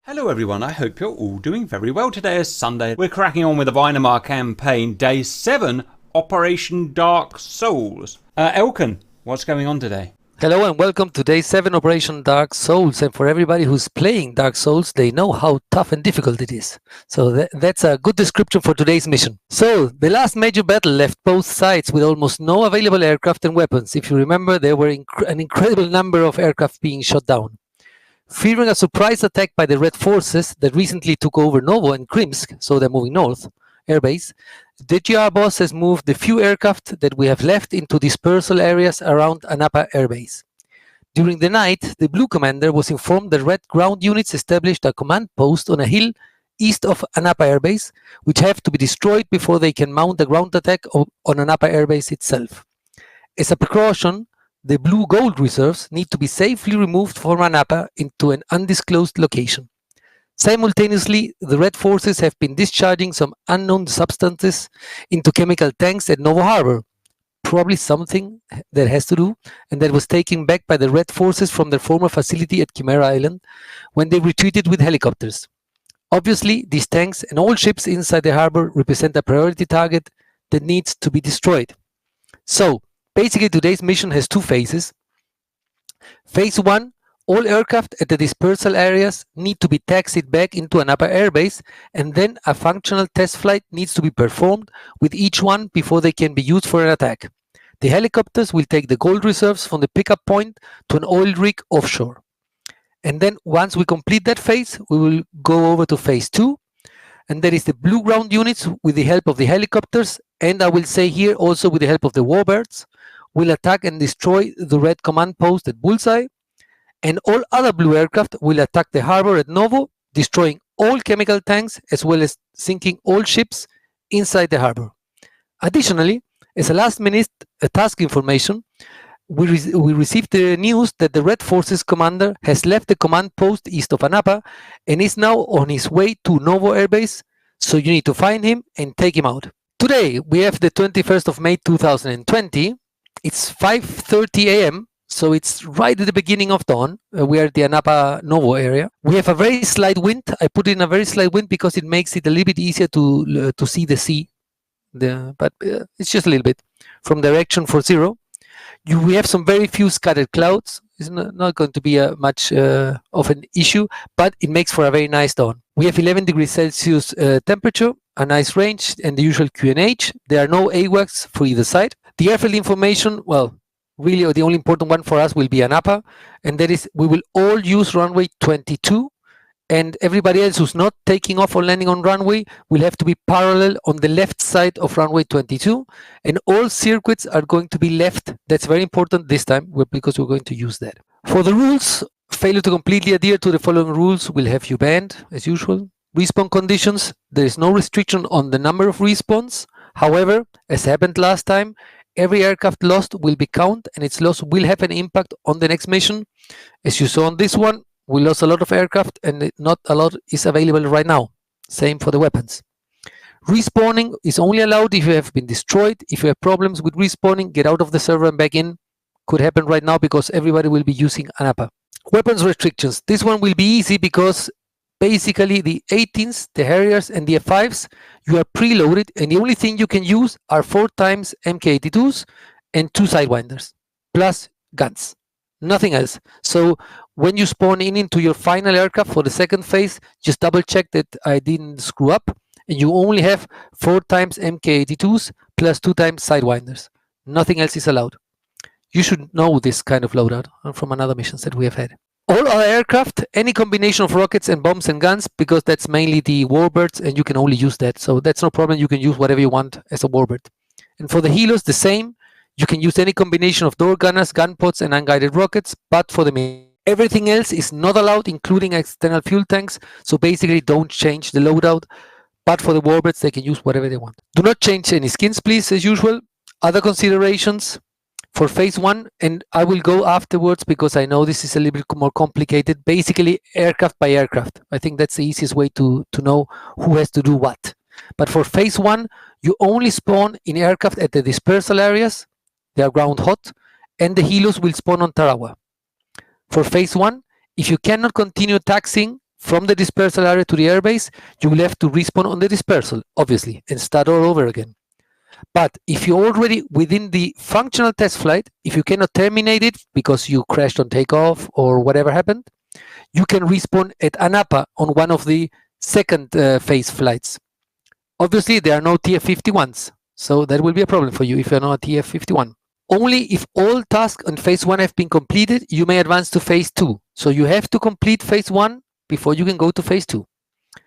Hello everyone, I hope you're all doing very well. Today is Sunday. We're cracking on with the Vinamar campaign, Day 7, Operation Dark Souls. Elkin, what's going on today? Hello and welcome to Day 7 Operation Dark Souls, and for everybody who's playing Dark Souls, they know how tough and difficult it is. So that's a good description for today's mission. So, the last major battle left both sides with almost no available aircraft and weapons. If you remember, there were an incredible number of aircraft being shot down. Fearing a surprise attack by the Red forces that recently took over Novo and Krimsk, so they're moving north, airbase, the GR boss has moved the few aircraft that we have left into dispersal areas around Anapa airbase. During the night, the Blue commander was informed that Red ground units established a command post on a hill east of Anapa airbase, which have to be destroyed before they can mount a ground attack on Anapa airbase itself. As a precaution, the Blue gold reserves need to be safely removed from Anapa into an undisclosed location. Simultaneously, the Red forces have been discharging some unknown substances into chemical tanks at Novo Harbor, probably something that has to do, and that was taken back by the Red forces from their former facility at Chimera Island when they retreated with helicopters. Obviously, these tanks and all ships inside the harbor represent a priority target that needs to be destroyed. So, basically, today's mission has two phases. Phase 1, all aircraft at the dispersal areas need to be taxied back into Anapa airbase, and then a functional test flight needs to be performed with each one before they can be used for an attack. The helicopters will take the gold reserves from the pickup point to an oil rig offshore. And then once we complete that phase, we will go over to phase 2, and that is the Blue ground units with the help of the helicopters, and I will say here also with the help of the warbirds, will attack and destroy the Red command post at Bullseye, and all other Blue aircraft will attack the harbor at Novo, destroying all chemical tanks as well as sinking all ships inside the harbor. Additionally, as a last-minute task information, we received the news that the Red Forces commander has left the command post east of Anapa and is now on his way to Novo airbase, so you need to find him and take him out. Today, we have the 21st of May 2020. It's 5:30 a.m., so it's right at the beginning of dawn. We are at the Anapa Novo area. We have a very slight wind. I put in a very slight wind because it makes it a little bit easier to see the sea. But it's just a little bit from direction 40. We have some very few scattered clouds. It's not going to be much of an issue, but it makes for a very nice dawn. We have 11 degrees Celsius temperature, a nice range, and the usual QNH. There are no AWACS for either side. The airfield information, well, really the only important one for us will be Anapa, and that is we will all use runway 22, and everybody else who's not taking off or landing on runway will have to be parallel on the left side of runway 22, and all circuits are going to be left. That's very important this time because we're going to use that. For the rules, failure to completely adhere to the following rules will have you banned, as usual. Respawn conditions, there is no restriction on the number of respawns. However, as happened last time, every aircraft lost will be counted, and its loss will have an impact on the next mission. As you saw on this one, we lost a lot of aircraft and not a lot is available right now. Same for the weapons. Respawning is only allowed if you have been destroyed. If you have problems with respawning, get out of the server and back in. Could happen right now because everybody will be using Anapa. Weapons restrictions. This one will be easy because basically the 18s, the Harriers, and the F5s, you are preloaded, and the only thing you can use are 4 times MK82s and 2 Sidewinders, plus guns. Nothing else. So when you spawn into your final aircraft for the second phase, just double check that I didn't screw up, and you only have 4 times MK82s plus 2 times Sidewinders. Nothing else is allowed. You should know this kind of loadout from another missions that we have had. All other aircraft, any combination of rockets and bombs and guns, because that's mainly the warbirds and you can only use that. So that's no problem. You can use whatever you want as a warbird. And for the helos, the same. You can use any combination of door gunners, gun pods, and unguided rockets, but for the everything else is not allowed, including external fuel tanks. So basically, don't change the loadout. But for the warbirds, they can use whatever they want. Do not change any skins, please, as usual. Other considerations for phase 1, and I will go afterwards because I know this is a little bit more complicated. Basically, aircraft by aircraft. I think that's the easiest way to know who has to do what. But for phase 1, you only spawn in aircraft at the dispersal areas. They are ground hot, and the helos will spawn on Tarawa. For phase 1, if you cannot continue taxiing from the dispersal area to the airbase, you will have to respawn on the dispersal, obviously, and start all over again. But if you're already within the functional test flight, if you cannot terminate it because you crashed on takeoff or whatever happened, you can respawn at Anapa on one of the second phase flights. Obviously, there are no TF51s, so that will be a problem for you if you're not a TF51. Only if all tasks on phase 1 have been completed, you may advance to phase 2. So you have to complete phase 1 before you can go to phase 2.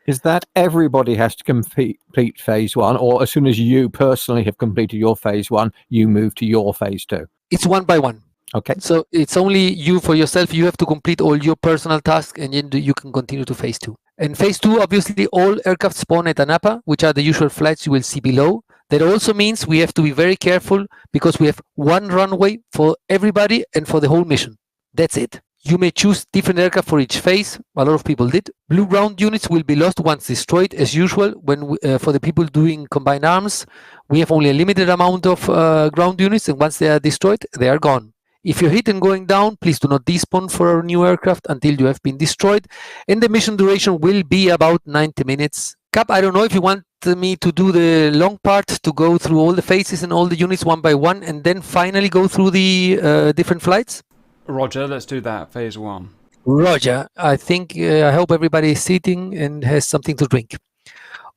Is that everybody has to complete phase 1, or as soon as you personally have completed your phase 1, you move to your phase 2? It's one by one. Okay. So it's only you for yourself. You have to complete all your personal tasks, and then you can continue to phase 2. And phase 2, obviously, all aircraft spawn at Anapa, which are the usual flights you will see below. That also means we have to be very careful because we have one runway for everybody and for the whole mission. That's it. You may choose different aircraft for each phase. A lot of people did. Blue ground units will be lost once destroyed, as usual. When for the people doing combined arms, we have only a limited amount of ground units, and once they are destroyed, they are gone. If you're hit and going down, please do not despawn for a new aircraft until you have been destroyed. And the mission duration will be about 90 minutes. Cap, I don't know if you want me to do the long part to go through all the phases and all the units one by one, and then finally go through the different flights. Roger, let's do that. Phase 1. Roger. I think, I hope everybody is sitting and has something to drink.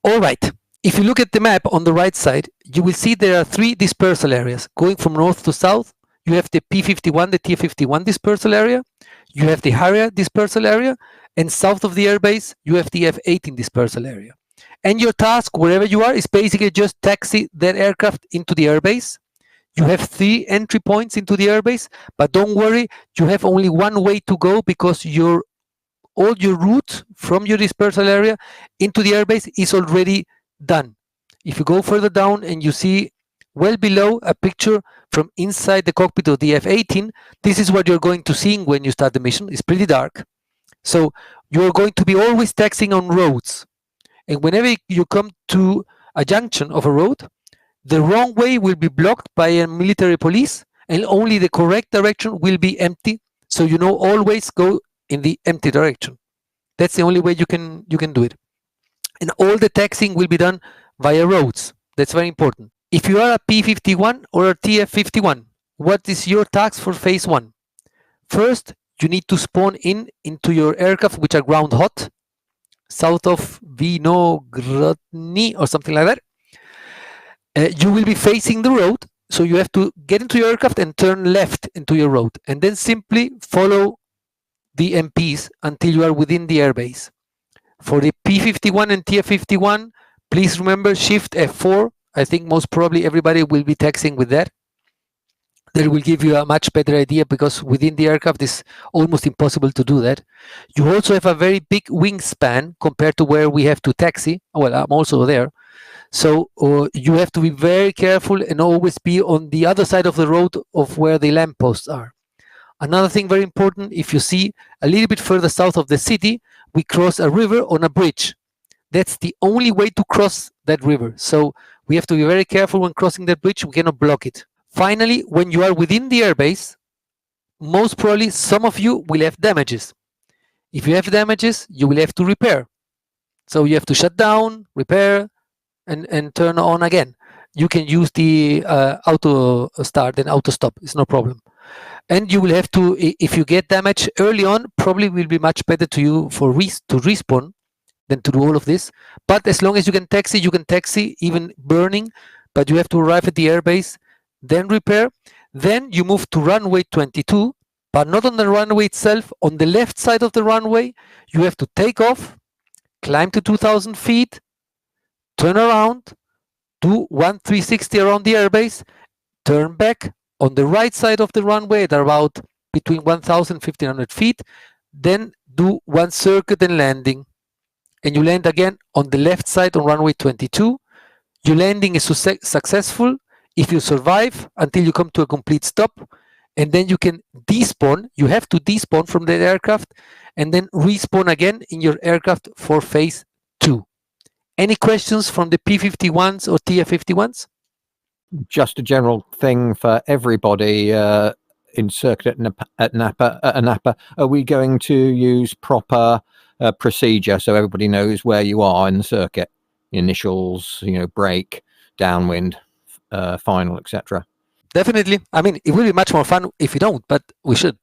All right. If you look at the map on the right side, you will see there are 3 dispersal areas. Going from north to south, you have the P51, the TF51 dispersal area. You have the Harrier dispersal area. And south of the airbase, you have the F18 dispersal area. And your task, wherever you are, is basically just taxi that aircraft into the airbase. You have 3 entry points into the airbase, but don't worry, you have only one way to go because all your route from your dispersal area into the airbase is already done. If you go further down and you see well below a picture from inside the cockpit of the F18, this is what you're going to see when you start the mission. It's pretty dark. So you're going to be always taxiing on roads. And whenever you come to a junction of a road, the wrong way will be blocked by a military police, and only the correct direction will be empty. So you know, always go in the empty direction. That's the only way you can do it. And all the taxiing will be done via roads. That's very important. If you are a P51 or a TF51, what is your task for phase 1? First, you need to spawn into your aircraft, which are ground hot, south of Vinogradny or something like that. You will be facing the road, so you have to get into your aircraft and turn left into your road, and then simply follow the MPs until you are within the airbase. For the P51 and TF51, please remember Shift F4. I think most probably everybody will be taxiing with that. That will give you a much better idea because within the aircraft it's almost impossible to do that. You also have a very big wingspan compared to where we have to taxi. Well, I'm also there. So you have to be very careful and always be on the other side of the road of where the lampposts are. Another thing very important, if you see a little bit further south of the city, we cross a river on a bridge. That's the only way to cross that river. So we have to be very careful when crossing that bridge. We cannot block it. Finally, when you are within the airbase, most probably some of you will have damages. If you have damages, you will have to repair. So you have to shut down, repair, and turn on again. You can use the auto start and auto stop. It's no problem. And you will have to, if you get damage early on, probably will be much better to you to respawn than to do all of this. But as long as you can taxi even burning, but you have to arrive at the airbase, then repair. Then you move to runway 22, but not on the runway itself. On the left side of the runway, you have to take off, climb to 2,000 feet, turn around, do 1 360 around the airbase, turn back on the right side of the runway at about between 1,000 and 1,500 feet, then do 1 circuit and landing. And you land again on the left side on runway 22. Your landing is successful if you survive until you come to a complete stop, and then you can despawn. You have to despawn from that aircraft and then respawn again in your aircraft for phase 2. Any questions from the P51s or TF51s? Just a general thing for everybody in circuit at Anapa. Are we going to use proper procedure so everybody knows where you are in the circuit. Initials, brake, downwind, final, etc. Definitely. I mean, it will be much more fun if you don't, but we should.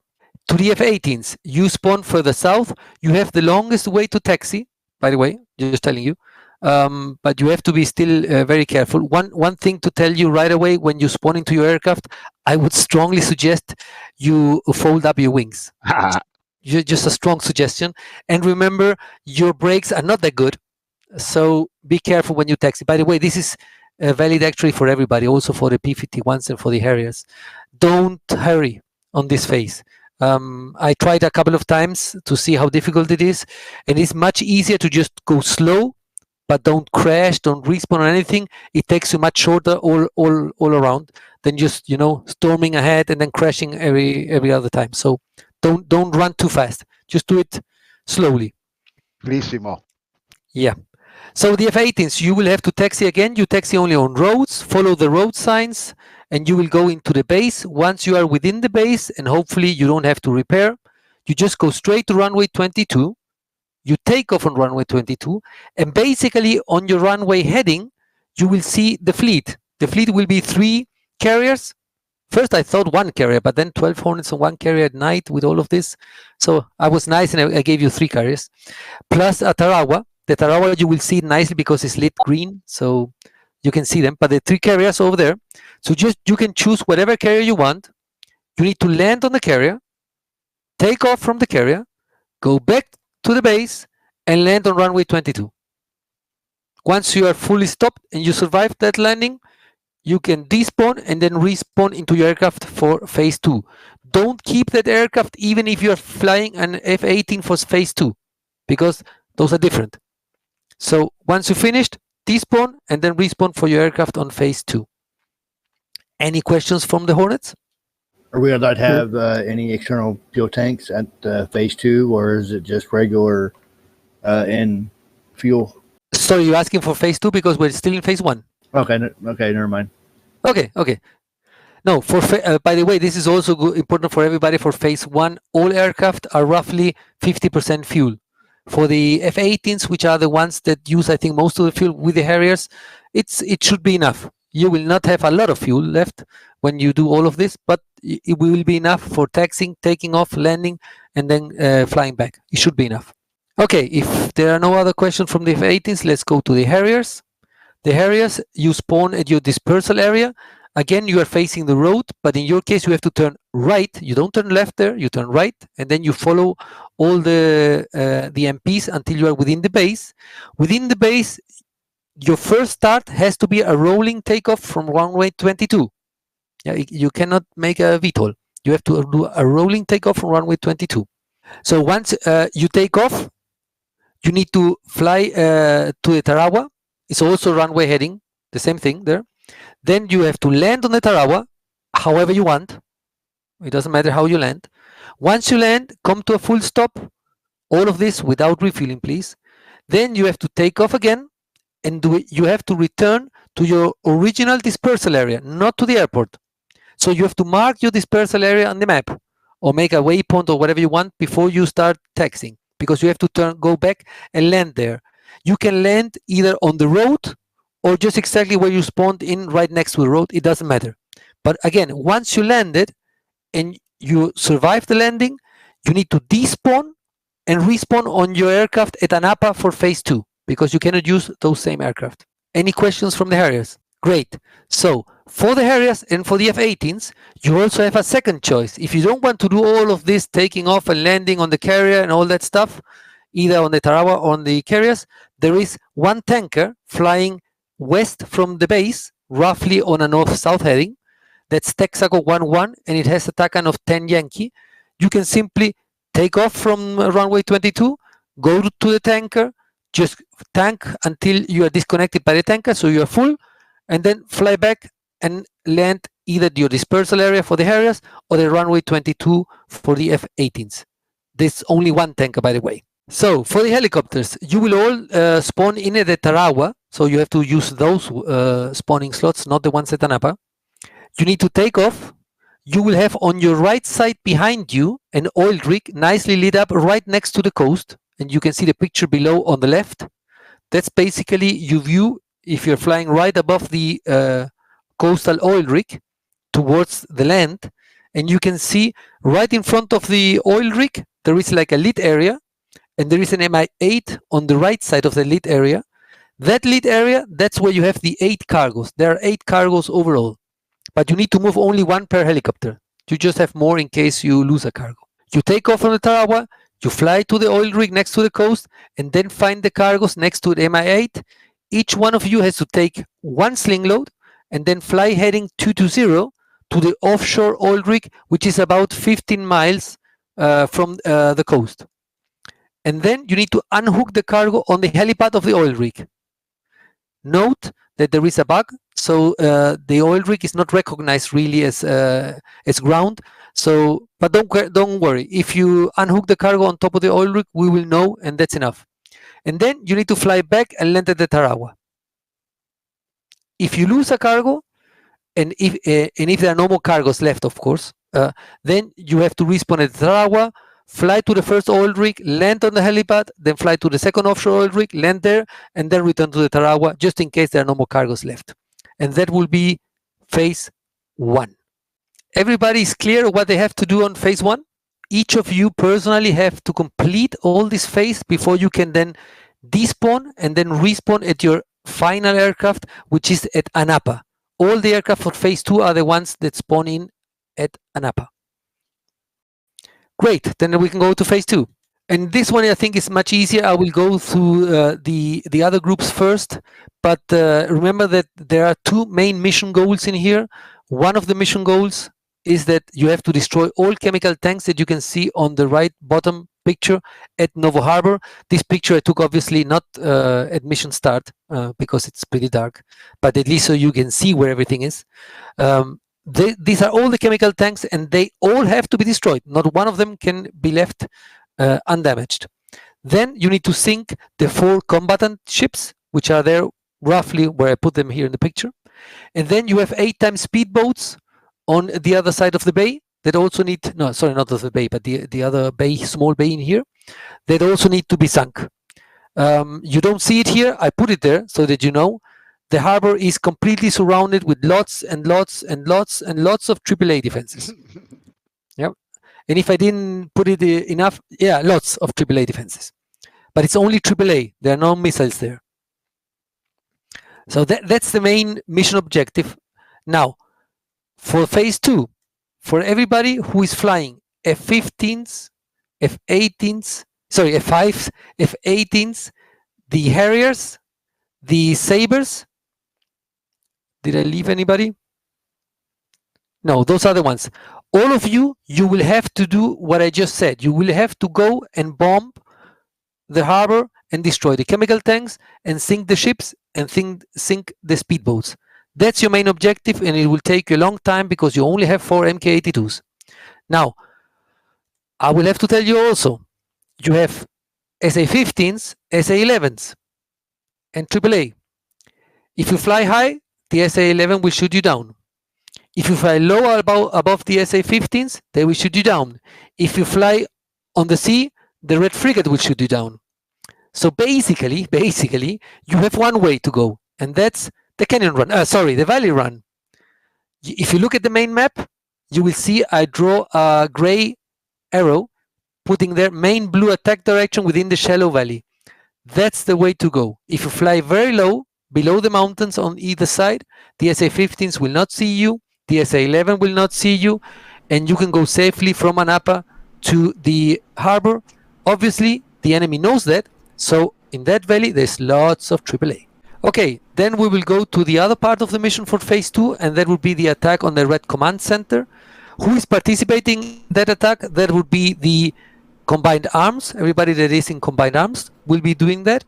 To the F-18s, you spawn further south. You have the longest way to taxi, by the way, just telling you. But you have to be still very careful. One thing to tell you right away when you spawn into your aircraft, I would strongly suggest you fold up your wings. Just a strong suggestion. And remember, your brakes are not that good. So be careful when you taxi. By the way, this is valid actually for everybody, also for the P-51s and for the Harriers. Don't hurry on this phase. I tried a couple of times to see how difficult it is, and it's much easier to just go slow, but don't crash, don't respawn or anything. It takes you much shorter all around than just storming ahead and then crashing every other time. So don't run too fast. Just do it slowly. Bellissimo. Yeah. So the F-18s, you will have to taxi again. You taxi only on roads, follow the road signs, and you will go into the base. Once you are within the base, and hopefully you don't have to repair, you just go straight to runway 22. You take off on runway 22, and basically on your runway heading, you will see the fleet. The fleet will be 3 carriers. First, I thought 1 carrier, but then 12 Hornets and 1 carrier at night with all of this. So I was nice, and I gave you 3 carriers, plus a Tarawa. The Tarawa, you will see it nicely because it's lit green, so you can see them. But the 3 carriers over there, so you can choose whatever carrier you want. You need to land on the carrier, take off from the carrier, go back to the base, and land on runway 22. Once you are fully stopped and you survive that landing, you can despawn and then respawn into your aircraft for phase 2. Don't keep that aircraft even if you are flying an F-18 for phase 2, because those are different. So once you finished, despawn and then respawn for your aircraft on phase 2. Any questions from the Hornets? Are we allowed to have any external fuel tanks at phase 2, or is it just regular in fuel? Sorry, you're asking for phase 2 because we're still in phase 1. Okay, never mind. Okay. No, by the way, this is also important for everybody. For phase 1, all aircraft are roughly 50% fuel. For the F-18s, which are the ones that use, I think, most of the fuel with the Harriers, it should be enough. You will not have a lot of fuel left when you do all of this, but it will be enough for taxiing, taking off, landing, and then flying back. It should be enough. Okay, if there are no other questions from the F-18s, let's go to the Harriers. The Harriers, you spawn at your dispersal area. Again, you are facing the road, but in your case, you have to turn right. You don't turn left there, you turn right, and then you follow all the MPs until you are within the base. Within the base, your first start has to be a rolling takeoff from runway 22. Yeah, you cannot make a VTOL. You have to do a rolling takeoff from runway 22. So once you take off, you need to fly to the Tarawa. It's also runway heading, the same thing there. Then you have to land on the Tarawa, however you want. It doesn't matter how you land. Once you land, come to a full stop. All of this without refueling, please. Then you have to take off again, and you have to return to your original dispersal area, not to the airport. So you have to mark your dispersal area on the map, or make a waypoint or whatever you want before you start taxiing, because you have to go back and land there. You can land either on the road or just exactly where you spawned in, right next to the road. It doesn't matter. But again, once you landed and you survive the landing, you need to despawn and respawn on your aircraft at Anapa for phase 2, because you cannot use those same aircraft. Any questions from the Harriers? Great. So for the Harriers and for the F-18s, you also have a second choice. If you don't want to do all of this taking off and landing on the carrier and all that stuff, either on the Tarawa or on the carriers, there is one tanker flying west from the base, roughly on a north-south heading. That's Texaco 11, and it has a TACAN of 10 Yankee. You can simply take off from runway 22, go to the tanker, just tank until you are disconnected by the tanker, so you are full, and then fly back and land either your dispersal area for the Harriers or the runway 22 for the F-18s. There's only one tanker, by the way. So for the helicopters, you will all spawn in at the Tarawa, so you have to use those spawning slots, not the ones at Anapa. You need to take off. You will have on your right side behind you an oil rig nicely lit up right next to the coast. and you can see the picture below on the left. That's basically you view if you're flying right above the coastal oil rig towards the land, and you can see right in front of the oil rig there is like a lit area, and there is an Mi-8 on the right side of the lit area. That lit area, that's where you have the 8 cargos. There are 8 cargos overall, but you need to move only 1 per helicopter. You just have more in case you lose a cargo. You take off from the Tarawa, you fly to the oil rig next to the coast, and then find the cargos next to the Mi-8. Each one of you has to take 1 sling load and then fly heading 220 to the offshore oil rig, which is about 15 miles from the coast. And then you need to unhook the cargo on the helipad of the oil rig. Note that there is a bug, so the oil rig is not recognized really as ground. So, but don't worry. If you unhook the cargo on top of the oil rig, we will know, and that's enough. And then you need to fly back and land at the Tarawa. If you lose a cargo, and if there are no more cargos left, of course, then you have to respawn at the Tarawa, fly to the first oil rig, land on the helipad, then fly to the second offshore oil rig, land there, and then return to the Tarawa, just in case there are no more cargos left. And that will be phase 1. Everybody is clear what they have to do on phase 1? Each of you personally have to complete all this phase before you can then despawn and then respawn at your final aircraft, which is at Anapa. All the aircraft for phase 2 are the ones that spawn in at Anapa. Great, then we can go to phase 2. And this one I think is much easier. I will go through the other groups first, but remember that there are 2 main mission goals in here. One of the mission goals is that you have to destroy all chemical tanks that you can see on the right bottom picture at Novo Harbor. This picture I took obviously not at mission start because it's pretty dark, but at least so you can see where everything is. These are all the chemical tanks, and they all have to be destroyed. Not one of them can be left undamaged. Then you need to sink the 4 combatant ships, which are there roughly where I put them here in the picture. And then you have 8 times speedboats on the other side of the bay that also need, no, sorry, not of the bay, but the other bay, small bay in here, that also need to be sunk. You don't see it here. I put it there so that you know. The harbor is completely surrounded with lots and lots and lots and lots of AAA defenses. Yep. And if I didn't put it enough, yeah, lots of AAA defenses. But it's only AAA. There are no missiles there. So that's the main mission objective. Now, for phase 2, for everybody who is flying F-15s, F-18s, sorry, F-5s, F-18s, the Harriers, the Sabres. Did I leave anybody? No, those are the ones. All of you, you will have to do what I just said. You will have to go and bomb the harbor and destroy the chemical tanks and sink the ships and sink the speedboats. That's your main objective, and it will take you a long time because you only have 4 Mk-82s. Now, I will have to tell you also, you have SA-15s, SA-11s, and AAA. If you fly high, the SA-11 will shoot you down. If you fly low above the SA-15s, they will shoot you down. If you fly on the sea, the Red Frigate will shoot you down. So basically, you have one way to go, and that's the canyon run. The valley run. If you look at the main map, you will see I draw a gray arrow, putting their main blue attack direction within the shallow valley. That's the way to go. If you fly very low, below the mountains on either side, the SA-15s will not see you, the SA-11 will not see you, and you can go safely from Anapa to the harbor. Obviously, the enemy knows that, so in that valley, there's lots of AAA. Okay, then we will go to the other part of the mission for phase 2, and that would be the attack on the Red Command Center. Who is participating in that attack? That would be the Combined Arms. Everybody that is in Combined Arms will be doing that.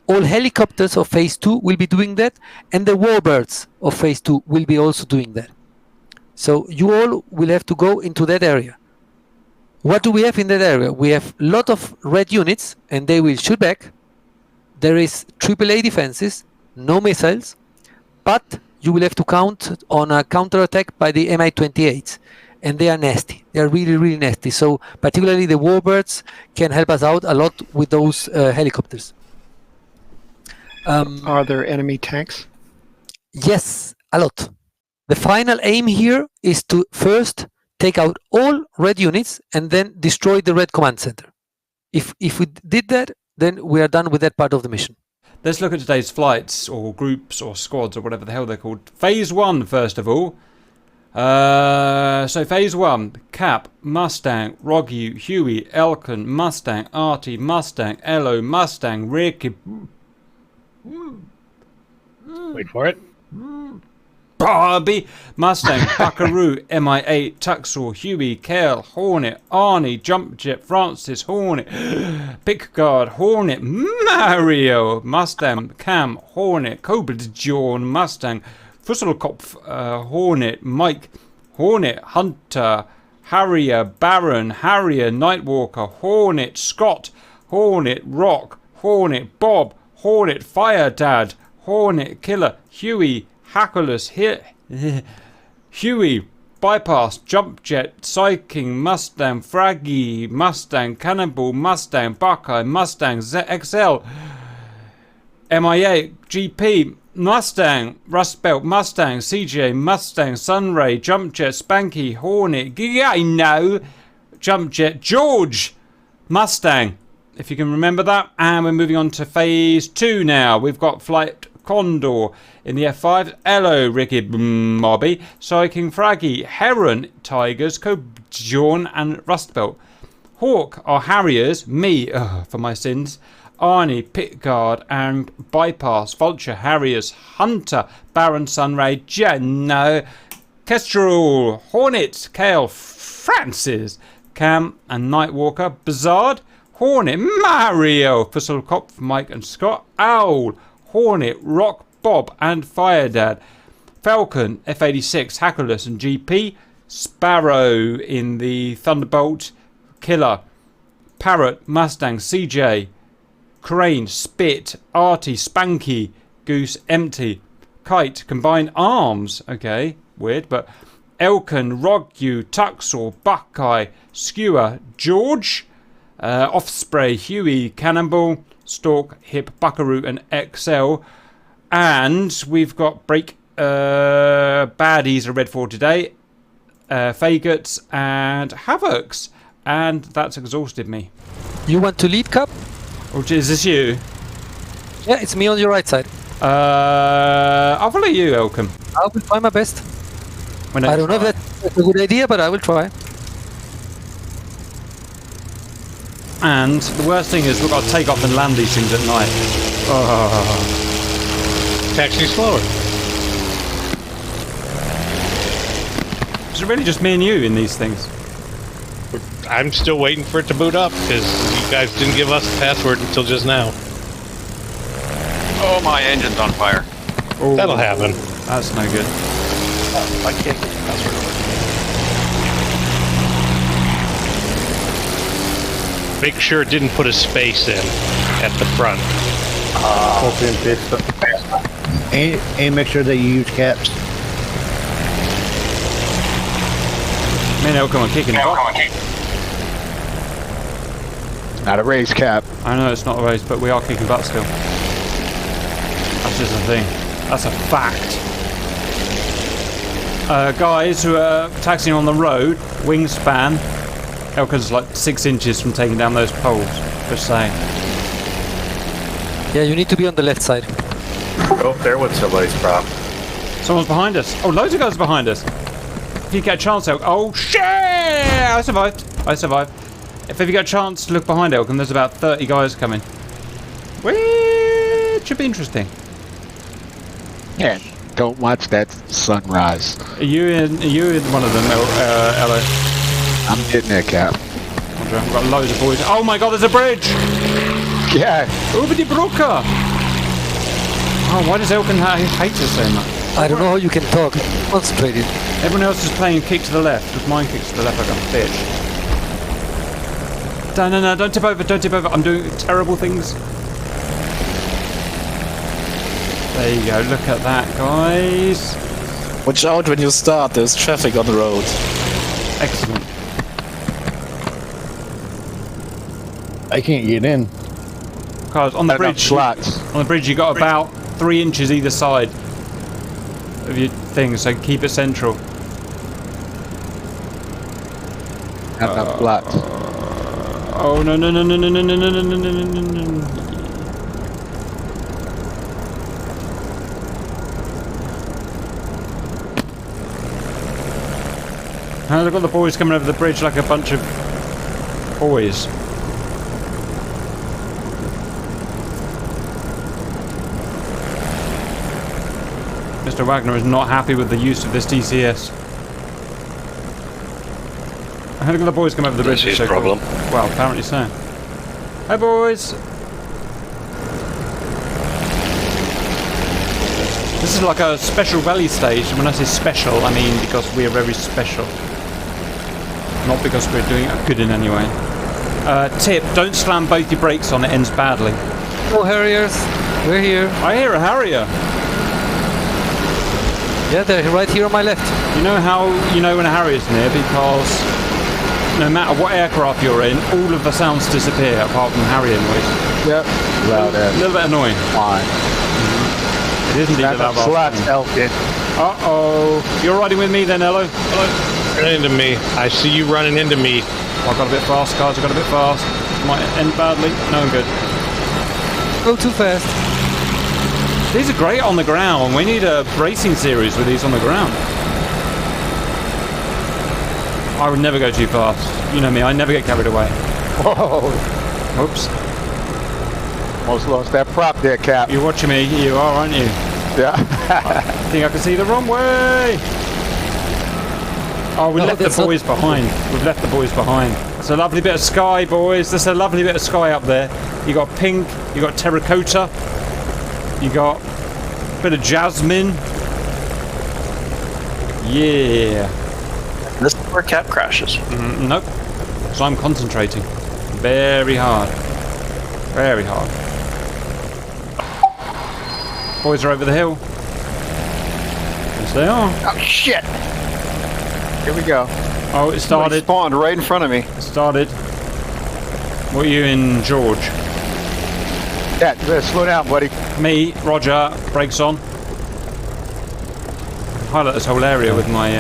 All helicopters of phase 2 will be doing that, and the warbirds of phase 2 will be also doing that. So you all will have to go into that area. What do we have in that area? We have a lot of red units, and they will shoot back. There is AAA defenses, no missiles, but you will have to count on a counterattack by the Mi-28s. and they are nasty. They are really, really nasty. So particularly the warbirds can help us out a lot with those helicopters. Are there enemy tanks? Yes, a lot. The final aim here is to first take out all red units and then destroy the red command center. If we did that, then we are done with that part of the mission. Let's look at today's flights, or groups, or squads, or whatever the hell they're called. Phase 1, first of all. So Phase 1, Cap, Mustang, Rogu, Huey, Elkin, Mustang, Artie, Mustang, Elo, Mustang, Ricky. Wait for it. Barbie, Mustang, Buckaroo, MI8, Tuxel, Huey, Kale, Hornet, Arnie, Jumpjet, Francis, Hornet, Pickguard, Hornet, Mario, Mustang, Cam, Hornet, Cobra John, Mustang, Fusselkopf, Hornet, Mike, Hornet, Hunter, Harrier, Baron, Harrier, Nightwalker, Hornet, Scott, Hornet, Rock, Hornet, Bob, Hornet, Fire Dad, Hornet, Killer, Huey, Hackerless, Huey, Bypass, Jumpjet, Psyking, Mustang, Fraggy, Mustang, Cannonball, Mustang, Buckeye, Mustang, XL, MI8, GP, Mustang, Rust Belt, Mustang, CJ, Mustang, Sunray, Jumpjet, Spanky, Hornet, Gino, Jumpjet, George, Mustang, if you can remember that. And we're moving on to Phase 2 now. We've got Flight Condor in the F5, Elo, Ricky Mobby, Psyking Fraggy, Heron, Tigers, Cojon and Rustbelt. Hawk are Harriers, me for my sins, Arnie, Pickguard and Bypass, Vulture, Harriers, Hunter, Baron, Sunray, Jenno, Kestrel, Hornet, Kale, Francis, Cam and Nightwalker, Bizarre, Hornet, Mario, Fusselkopf, Mike and Scott, Owl, Hornet, Rock, Bob and Fire Dad, Falcon, F86, Hackerless and GP, Sparrow in the Thunderbolt, Killer, Parrot, Mustang, CJ, Crane, Spit, Artie, Spanky, Goose, Empty, Kite, Combined Arms, okay, weird, but Elkin, Rogu, Tuxel, Buckeye, Skewer, George, Offspray, Huey, Cannonball, Stalk, Hip, Buckaroo and XL. And we've got Break Baddies are read for today, Faggots and Havocs. And that's exhausted me. You want to lead, Cap? Oh, is this you? Yeah, it's me on your right side. I'll follow you, Elkin. I will try my best. When I don't know if that's a good idea, but I will try. And the worst thing is we've got to take off and land these things at night. Oh. It's actually slower. Is it really just me and you in these things? I'm still waiting for it to boot up because you guys didn't give us the password until just now. Oh, my engine's on fire. Oh, That'll happen. that's no good. I can't get the password over. Make sure it didn't put a space in at the front. Copy and paste it. And make sure that you use caps. Me and Elkin are kicking butt. Not a race, Cap. I know it's not a race, but we are kicking butt still. That's just a thing. That's a fact. Guys who are taxiing on the road, wingspan. Elkin's like 6 inches from taking down those poles. Just saying. Yeah, you need to be on the left side. Oh, there went somebody's prop. Someone's behind us. Oh, loads of guys behind us. If you get a chance, Elkin. Oh, shit! I survived. If you get a chance to look behind Elkin, there's about 30 guys coming. It should be interesting. Yeah, don't watch that sunrise. Are you in one of them, Elo? I'm getting there, Cap. I've got loads of boys. Oh my god, there's a bridge! Yeah. Over the Brooker! Oh, why does Elkin hate us so much? I don't know how you can talk. Concentrated. Everyone else is playing kick to the left, with mine kicks to the left like a bitch. No, don't tip over, I'm doing terrible things. There you go, look at that, guys. Watch out when you start, there's traffic on the road. Excellent. I can't get in. Guys, on the Not enough bridge, slots. on the bridge, you got about 3 inches either side of your thing, so keep it central. Not enough slots. Oh no no no no no no no no no no no no no! And I've got the boys coming over the bridge like a bunch of boys. Mr. Wagner is not happy with the use of this DCS. I had the boys come over the bridge. That's his problem. Well, apparently so. Hi, boys. This is like a special rally stage. When I say special, I mean because we are very special. Not because we're doing it good in any way. Tip, don't slam both your brakes on, it ends badly. Oh, Harriers, we're here. I hear a Harrier. Yeah, they're right here on my left. You know how you know when a Harrier's near? Because no matter what aircraft you're in, all of the sounds disappear apart from Harrier noise. Yep. Loud A little bit annoying. Fine. It is indeed a Not enough loud slots, Elkin. Uh-oh. You're riding with me then, Ello? Run into me. I see you running into me. I got a bit fast, guys. I got a bit fast. Might end badly. No, I'm good. Go too fast. These are great on the ground. We need a racing series with these on the ground. I would never go too fast. You know me, I never get carried away. Whoa. Oops. Almost lost that prop there, Cap. You're watching me. You are, aren't you? Yeah. I think I can see the wrong way. Oh, we No, left the that's not- boys behind. We've left the boys behind. It's a lovely bit of sky, boys. There's a lovely bit of sky up there. You got pink. You got terracotta. You got a bit of jasmine. Yeah. This is where Cap crashes. Nope. So I'm concentrating. Very hard. Very hard. Boys are over the hill. Yes, they are. Oh, shit! Here we go. Oh, it started. Spawned right in front of me. It started. What are you in, George? Yeah, you better slow down, buddy. Me, Roger, brakes on. Highlight this whole area with my.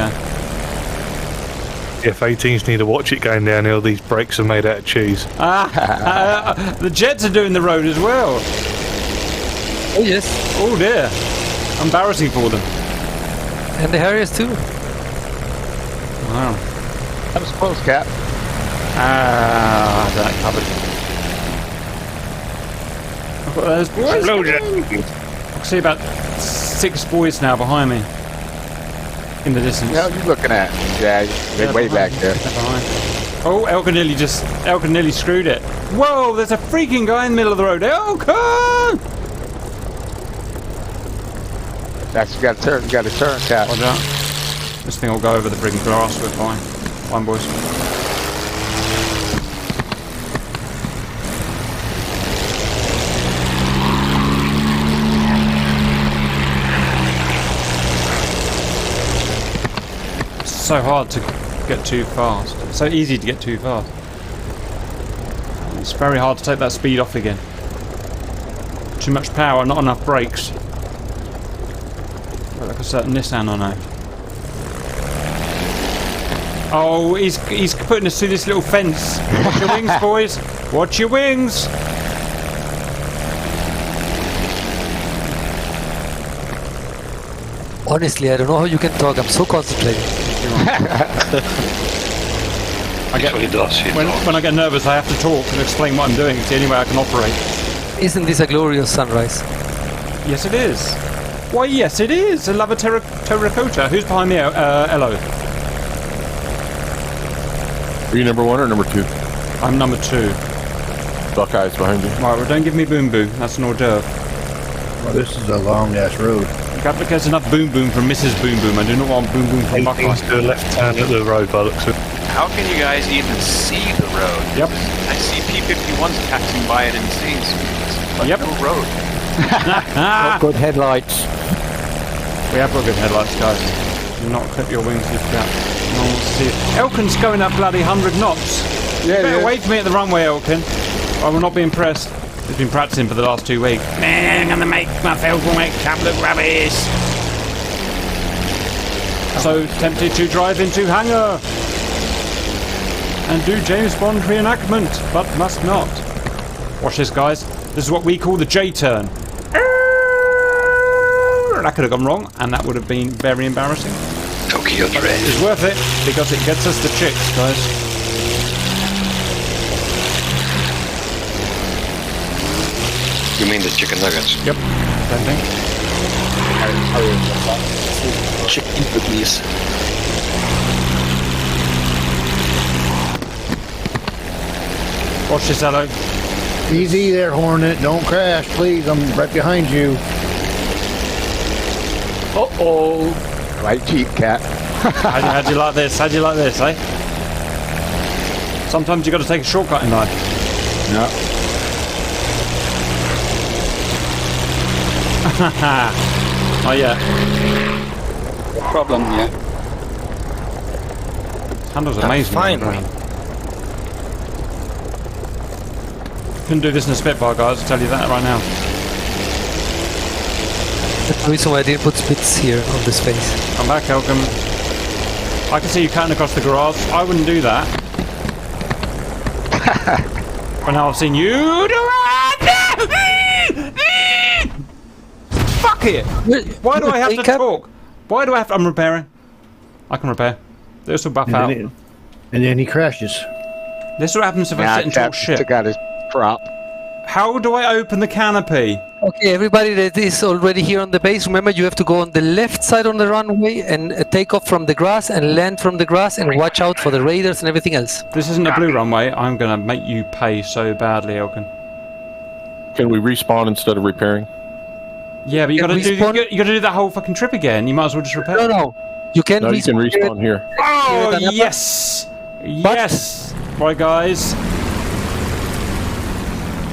F-18s need to watch it going downhill. These brakes are made out of cheese. The jets are doing the road as well. Oh, yes. Oh dear. Embarrassing for them. And the Harriers too. Wow. That was close, Cap. Ah, that covered. I've got those boys. Explosion. I can see about 6 boys now behind me. In the distance. What are you looking at? Yeah, they're way back there. They're behind. Oh, Elkin nearly screwed it. Whoa, there's a freaking guy in the middle of the road. Elkin! That's you gotta turn, Cap. Watch out. This thing will go over the frigging grass. We're fine. Fine, boys. So hard to get too fast. It's so easy to get too fast. It's very hard to take that speed off again. Too much power, not enough brakes. Like a certain Nissan, I know. Oh, he's putting us through this little fence. Watch your wings, boys. Watch your wings. Honestly, I don't know how you can talk. I'm so concentrating. When I get nervous, I have to talk and explain what I'm doing. It's the only way I can operate. Isn't this a glorious sunrise? Yes, it is. Why, yes, it is. I love a terracotta. Who's behind me? Ello. Are you number 1 or number 2? I'm number 2. Buckeye's behind you. Right, well, don't give me boom boom. That's an hors d'oeuvre. Well, this is a long ass road. There's enough boom boom from Mrs. Boom Boom. I do not want boom boom from Buckeye. 18s do a left turn at the road by the looks of it. How can you guys even see the road? Yep. I see P-51s passing by at insane speeds, but Yep. no road. Got good headlights. We have got good headlights, guys. Do not clip your wings, you forget. No one wants to see it. Elkin's going up bloody 100 knots. Yeah, Better yeah. wait for me at the runway, Elkin. I will not be impressed. He's been practicing for the last 2 weeks. Man, I'm going to make my Falcon Wake Cap look rubbish. So tempted to drive into hangar and do James Bond reenactment, but must not. Watch this, guys. This is what we call the J-turn. That could have gone wrong, and that would have been very embarrassing. Tokyo But Drift. it's worth it, because it gets us the chicks, guys. You mean the chicken nuggets? Yep, same thing. Chicken cookies. Watch this, hello. Easy there, Hornet. Don't crash, please. I'm right behind you. Uh-oh. Right cheek, cat. How'd you like this? How'd you like this, eh? Sometimes you got to take a shortcut in life. No. Oh yeah. Problem, yeah. Handles amazing. finally. Couldn't do this in a Spitfire, guys. I'll tell you that right now. That's the reason why I didn't put spits here on this face. Come back, Elkin. I can see you cutting across the grass. I wouldn't do that. But now I've seen you do it! Fuck it! Why do I have to talk? Why do I have to... I'm repairing. I can repair. This will buff out. And then he crashes. This is what happens if I sit and talk shit. Took out his prop. How do I open the canopy? Okay, everybody that is already here on the base, remember you have to go on the left side on the runway and take off from the grass and land from the grass and watch out for the raiders and everything else. This isn't a blue runway. I'm going to make you pay so badly, Elkin. Can we respawn instead of repairing? Yeah, but you got to do respawn- you got to do that whole fucking trip again. You might as well just repair. No, you can No, you can respawn here. Oh Vinamar. yes, yes. Right, guys.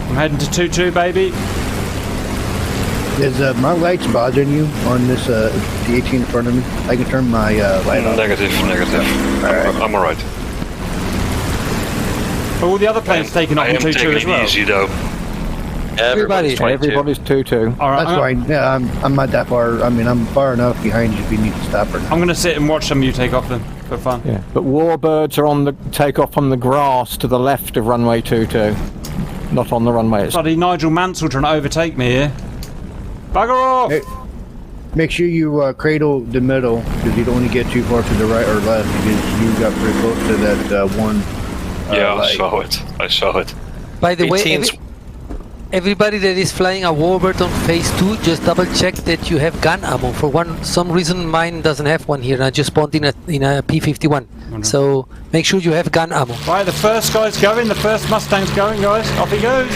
I'm heading to 2-2, baby. Is my lights bothering you on this D18 in front of me? I can turn my light off. Negative. I'm alright. All the other planes taking off I in am 2-2 taking as it well. easy though. Everybody. Everybody's 2-2. All right, That's fine. Yeah, I'm not that far. I mean, I'm far enough behind you if you need to stop her. I'm going to sit and watch some of you take off then for fun. Yeah. But warbirds are on the takeoff on the grass to the left of runway 22. Not on the runway. It's Bloody Nigel Mansell trying to overtake me here. Bugger off! Hey, make sure you cradle the middle because you don't want to get too far to the right or left because you got pretty close to that one. Yeah, I light. saw it. By the way, 18's everybody that is flying a warbird on phase 2, just double check that you have gun ammo. For some reason mine doesn't have one here and I just spawned in a P51. So make sure you have gun ammo. Right, the first guy's going. The first Mustang's going, guys. Off he goes.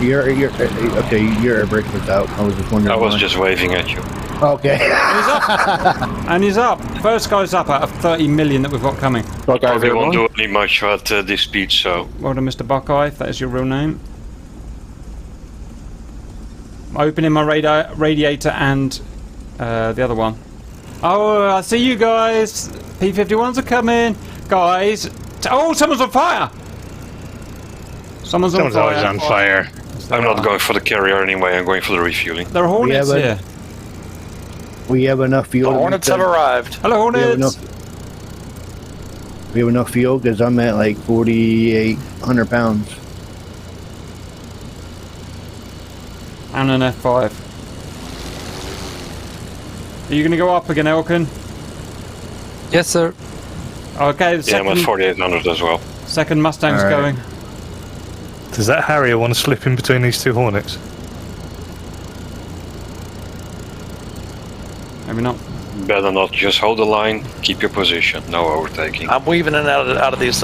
Your okay. Your air brake was out. I was just wondering. I was why. just waving at you. Okay. He's up. And he's up. First guy's up out of 30 million that we've got coming. Buckeyes, Probably won't everyone? do any much at this speed, so Well done, Mr. Buckeye, if that is your real name. I'm opening my radiator and the other one. Oh, I see you guys. P-51s are coming. Guys. Oh, someone's on fire. Someone's Someone's always on fire. I'm not going for the carrier anyway, I'm going for the refueling. There are Hornets Yeah, but- here. We have enough fuel. The Hornets have arrived. Hello, We have Hornets. We have enough fuel because I'm at like 4,800 pounds. And an F5. Are you going to go up again, Elkin? Yes, sir. Okay, the Yeah, I'm at second, 4,800 as well. second Mustang's All right. going. Does that Harrier want to slip in between these two Hornets? Maybe not. Better not, just hold the line, keep your position, no overtaking. I'm weaving in and out of these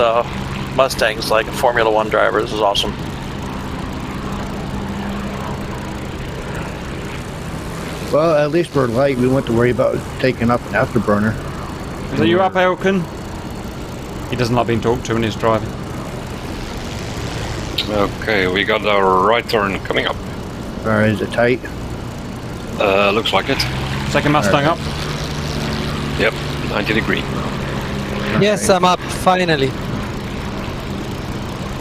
Mustangs like a Formula One driver. This is awesome. Well, at least we're light. We won't have to worry about taking up an afterburner. Are you up, Elkin? He doesn't like being talked to when he's driving. Okay, we got our right turn coming up. All right, is it tight? Looks like it. Second Mustang up. Yep, 90 degree. Yes, I'm up, finally.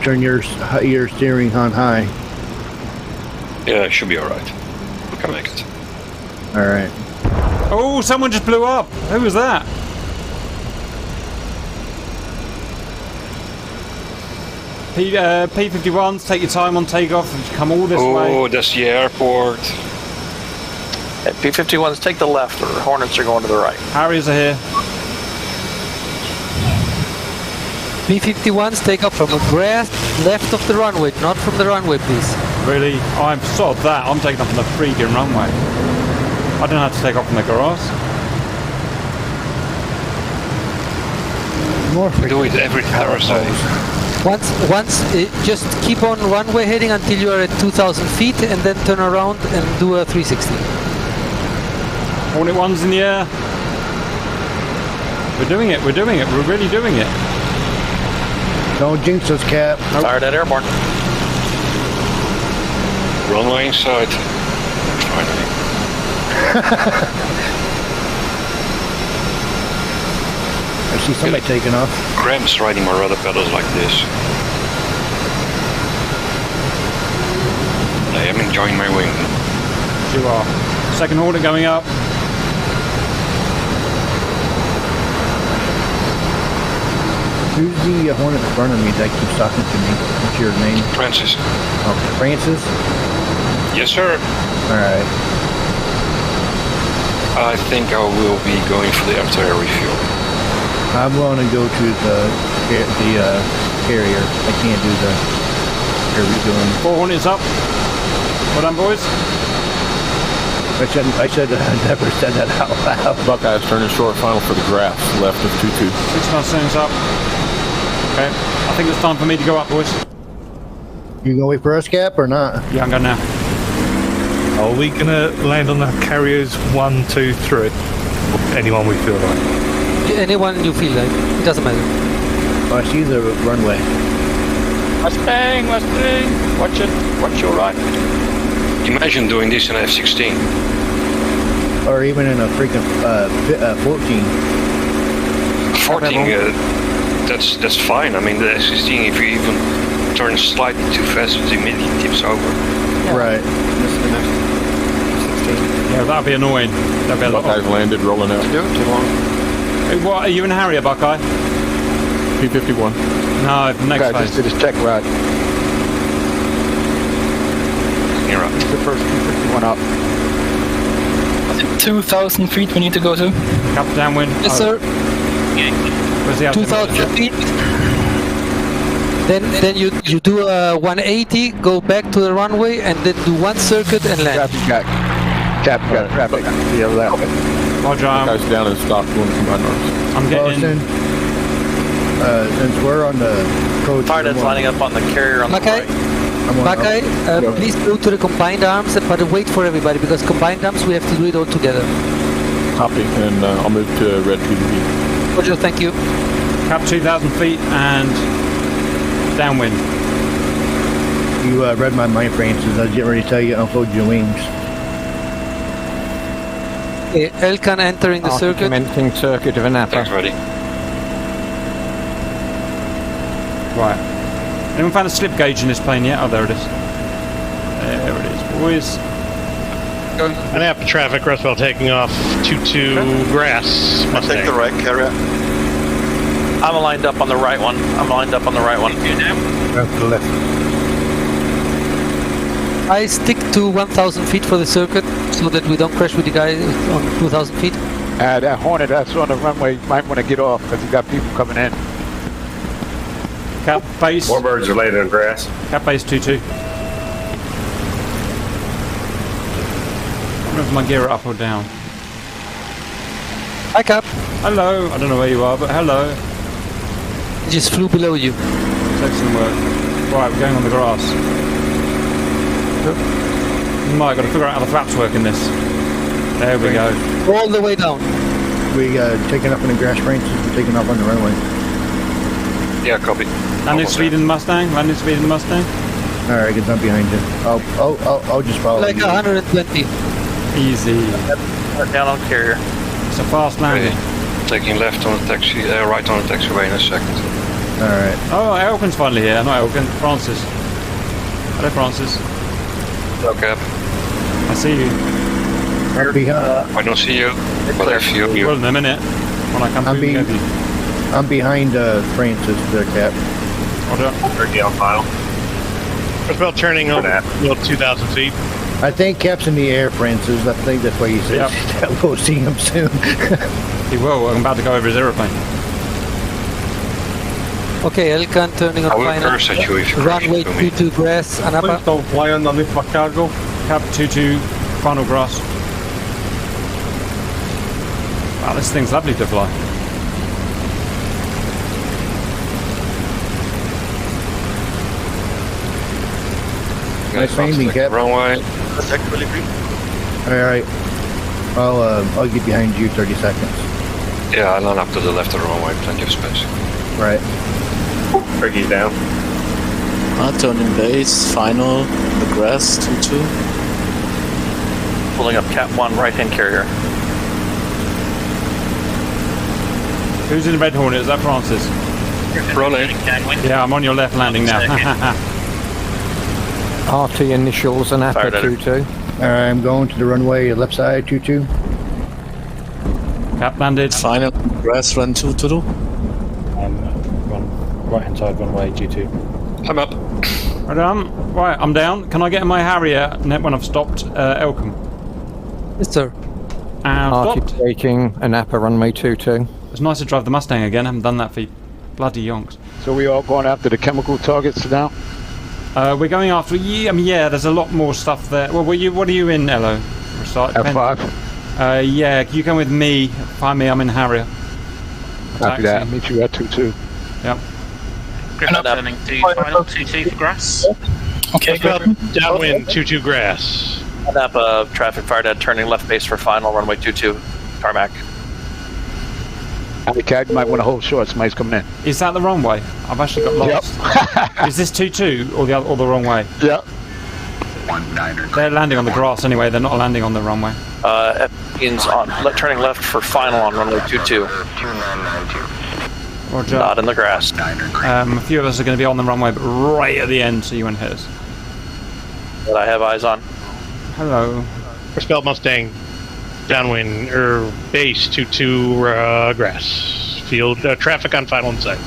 Turn your steering on high. Yeah, it should be alright. We can make it. All right. Oh, someone just blew up. Who was that? P-51s, take your time on takeoff and come all this way. Oh, that's the airport. At P-51s, take the left, or Hornets are going to the right. Harriers are here. P-51s take off from the grass left of the runway, not from the runway, please. Really? I'm sod that. I'm taking off from the freaking runway. I don't have to take off from the grass. More We do it every parasite. Once, just keep on runway heading until you are at 2,000 feet, and then turn around and do a 360. Hornet 1's in the air. We're doing it. We're doing it. We're really doing it. Don't jinx us, Cap. Fired at airborne. Runway inside. Finally. I see somebody taking off. Cramps riding my rudder pedals like this. I am enjoying my wing. You are. Second order going up. Who's the Hornet in front of me that keeps talking to me? What's your name? Francis. Okay, Francis? Yes, sir. Alright. I think I will be going for the after air refuel. I'm willing to go to the carrier. I can't do the air refueling. 4 Hornets up. Well done, boys. I should have never said that out loud. Buckeyes turning short final for the grass, left of 2-2. 6 Mustangs up. Okay. I think it's time for me to go up, boys. You gonna wait for us, Cap, or not? Yeah, I'm going now. Are we gonna land on the carriers 1, 2, 3? Anyone we feel like. Anyone you feel like, it doesn't matter. Oh, I see the runway. Mustang! Watch it. Watch your right. Imagine doing this in an F-16. Or even in a freaking 14. 14, that's fine. I mean, the F-16, if you even turn slightly too fast, it immediately tips over. Right. Yeah, that'd be annoying. That'd be a lot. Buckeyes landed, rolling out. Do it too long. Hey, what, are you in Harrier, Buckeye? P-51. No, next Guys, phase. just did his check ride. You're right. The first P-51 up. 2,000 feet we need to go to. Up downwind. Yes, sir. Where's the 2,000 feet. Then you do a 180, go back to the runway, and then do one circuit and land. Cap, you got traffic. Yeah, that way. Roger, Buckeyes down in stock doing combined arms. I'm getting... Since we're on the code... Firedead's lining up on the carrier on the Okay. right. Buckeye, please go to the combined arms, but wait for everybody, because combined arms we have to do it all together. Copy, and I'll move to red PDB. Roger, thank you. Cap 2,000 feet and downwind. You read my mind, Francis. I was getting ready to tell you unfold your wings. Okay, Elkan entering the circuit. Commencing circuit of Anapa. Thanks, buddy. Right. Anyone found a slip gauge in this plane yet? Oh, there it is. There it is, boys. Anapa traffic, Roswell taking off 2-2 grass. I'll take the right carrier. I'm lined up on the right one. You now? That's the left. I stick to 1,000 feet for the circuit, so that we don't crash with the guy on 2,000 feet. That Hornet that's on the runway, you might want to get off, because you got people coming in. Cap base. Warbirds are landing on grass. Cap base 2-2. I don't know if my gear are up or down. Hi, Cap. Hello. I don't know where you are, but hello. It just flew below you. It's excellent work. Right, we're going on the grass. Might got to figure out how the flaps work in this. There we go. All the way down. We taking up in the grass, Francis. We're taking up on the runway. Yeah, copy. Landing speed in the Mustang. Landing speed in the Mustang. All right, get down behind you. I'll just follow Like you. 120. Easy. Down on carrier. It's a fast landing. taking left on the taxi, right on the taxiway in a second. All right. Oh, Elkin's finally here. Not Elkin, Francis. Hello, Francis. Hello, Cap. I see you. I'm behind. I don't see you, but I feel you. Well, in a minute. When I come through, you. I'm behind Francis there, Cap. Hold up. Turkey on file. First bell turning over about 2,000 feet. I think Cap's in the air, Francis. I think that's why he says we'll see him soon. He will. I'm about to go over his aeroplane. Okay, Elkan turning on I will final. curse at you if you Runway crash into me. 22 grass, Anapa. don't fly underneath my cargo. Cap 22, final grass. Wow, this thing's lovely to fly. Nice landing, Cap. Runway. All right. I'll get behind you 30 seconds. Yeah, I line up to the left of the runway, plenty of space. Right. Turkey's down. Turning base, final, the grass, 2-2. Pulling up Cat 1 right-hand carrier. Who's in the Red Hornet? Is that Francis? Rolling. Yeah, I'm on your left landing now. RT initials and Fired APA at her. 22. All right, I'm going to the runway left side, 22. Cap landed. Final, grass, run 2-2. Right hand side runway G2. I'm up. Right, I'm down. Can I get in my Harrier when I've stopped Elkham? Yes, sir. Stopped. RT braking and APA runway 22. It's nice to drive the Mustang again. I haven't done that for bloody yonks. So we all going after the chemical targets now? We're going after. Yeah, there's a lot more stuff there. Well, what are you in, Elo? F5. Yeah, you come with me. Find me. I'm in Harrier. After that, I'll meet you at 22. Yep. Griffin turning to final, 2-2 for grass. Okay, First bell good. downwind 2-2 grass. Napa traffic fired at turning left base for final, runway 22, tarmac. The cat might want to hold short. Somebody's coming in. Is that the runway? I've actually got lost. Is this 2-2 or the wrong way? Yeah. They're landing on the grass anyway. They're not landing on the runway. F-15's on, turning left for final on runway 22. Roger. Not in the grass. A few of us are going to be on the runway, but right at the end, so you won't hit us. That I have eyes on. Hello. First bell Mustang downwind base 2-2 grass. Field traffic on final and sight.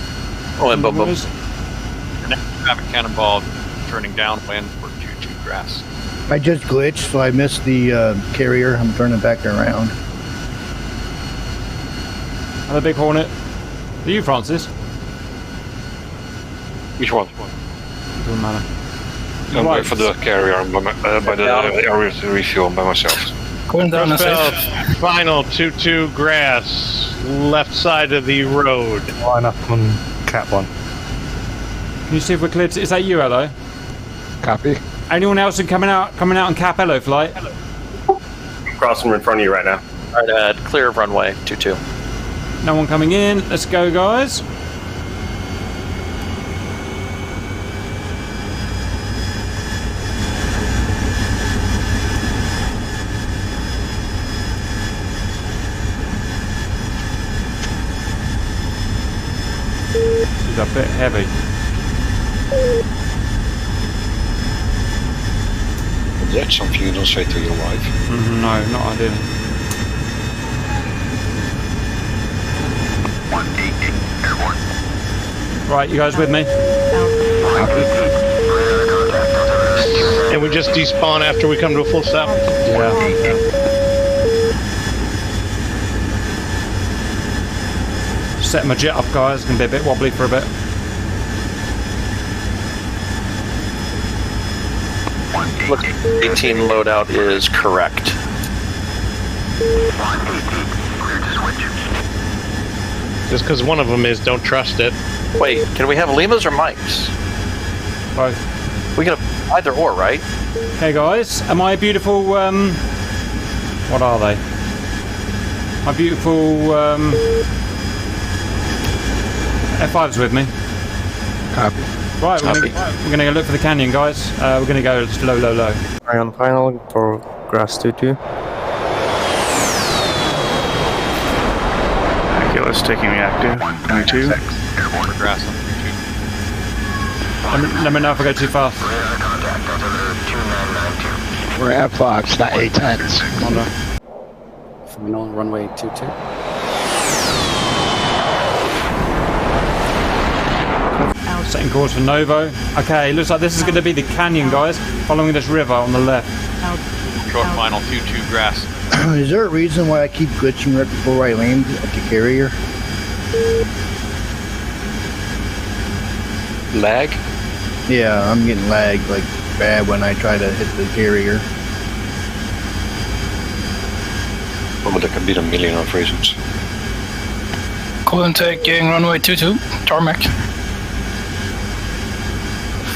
Oh, and boom, boom. Traffic cannonball turning downwind for 2-2 grass. I just glitched, so I missed the carrier. I'm turning back around. Hello, Big Hornet. Are you, Francis? Which one? Doesn't matter. I'm Right. going for the carrier by the area to refuel by myself. Going down and First bell safe. final 2-2 grass. Left side of the road. Line up on Cat 1. Can you see if we're cleared? Is that you, Hello? Copy. Anyone else coming out on Cap Hello flight? Crossing in front of you right now. Alright, clear of runway 22. No one coming in. Let's go, guys. She's a bit heavy. Is that something you don't say to your wife? No, not ideally. Right, you guys with me? And we just despawn after we come to a full stop. Yeah. Set my jet up, guys. It's going to be a bit wobbly for a bit. Look, 18 loadout is correct. Just because one of them is don't trust it. Wait, can we have Limas or Mikes? Both. We can have either or, right? Okay, guys. Am I a beautiful, what are they? My beautiful, F5's with me. Copy. Right, we're going to go look for the canyon, guys. We're going to go low, low, low. Eye on final for grass 2-2. That's taking me active. 22. More grass on 32. Let me know if I go too fast. We're at Fox, not A10s. Final runway 22. Setting course for Novo. Okay, looks like this is going to be the canyon, guys. Following this river on the left. Short final 2-2 grass. Is there a reason why I keep glitching right before I land at the carrier? Lag? Yeah, I'm getting lagged like bad when I try to hit the carrier. Oh, there can be a million of reasons. Cool intake, getting runway 22, tarmac.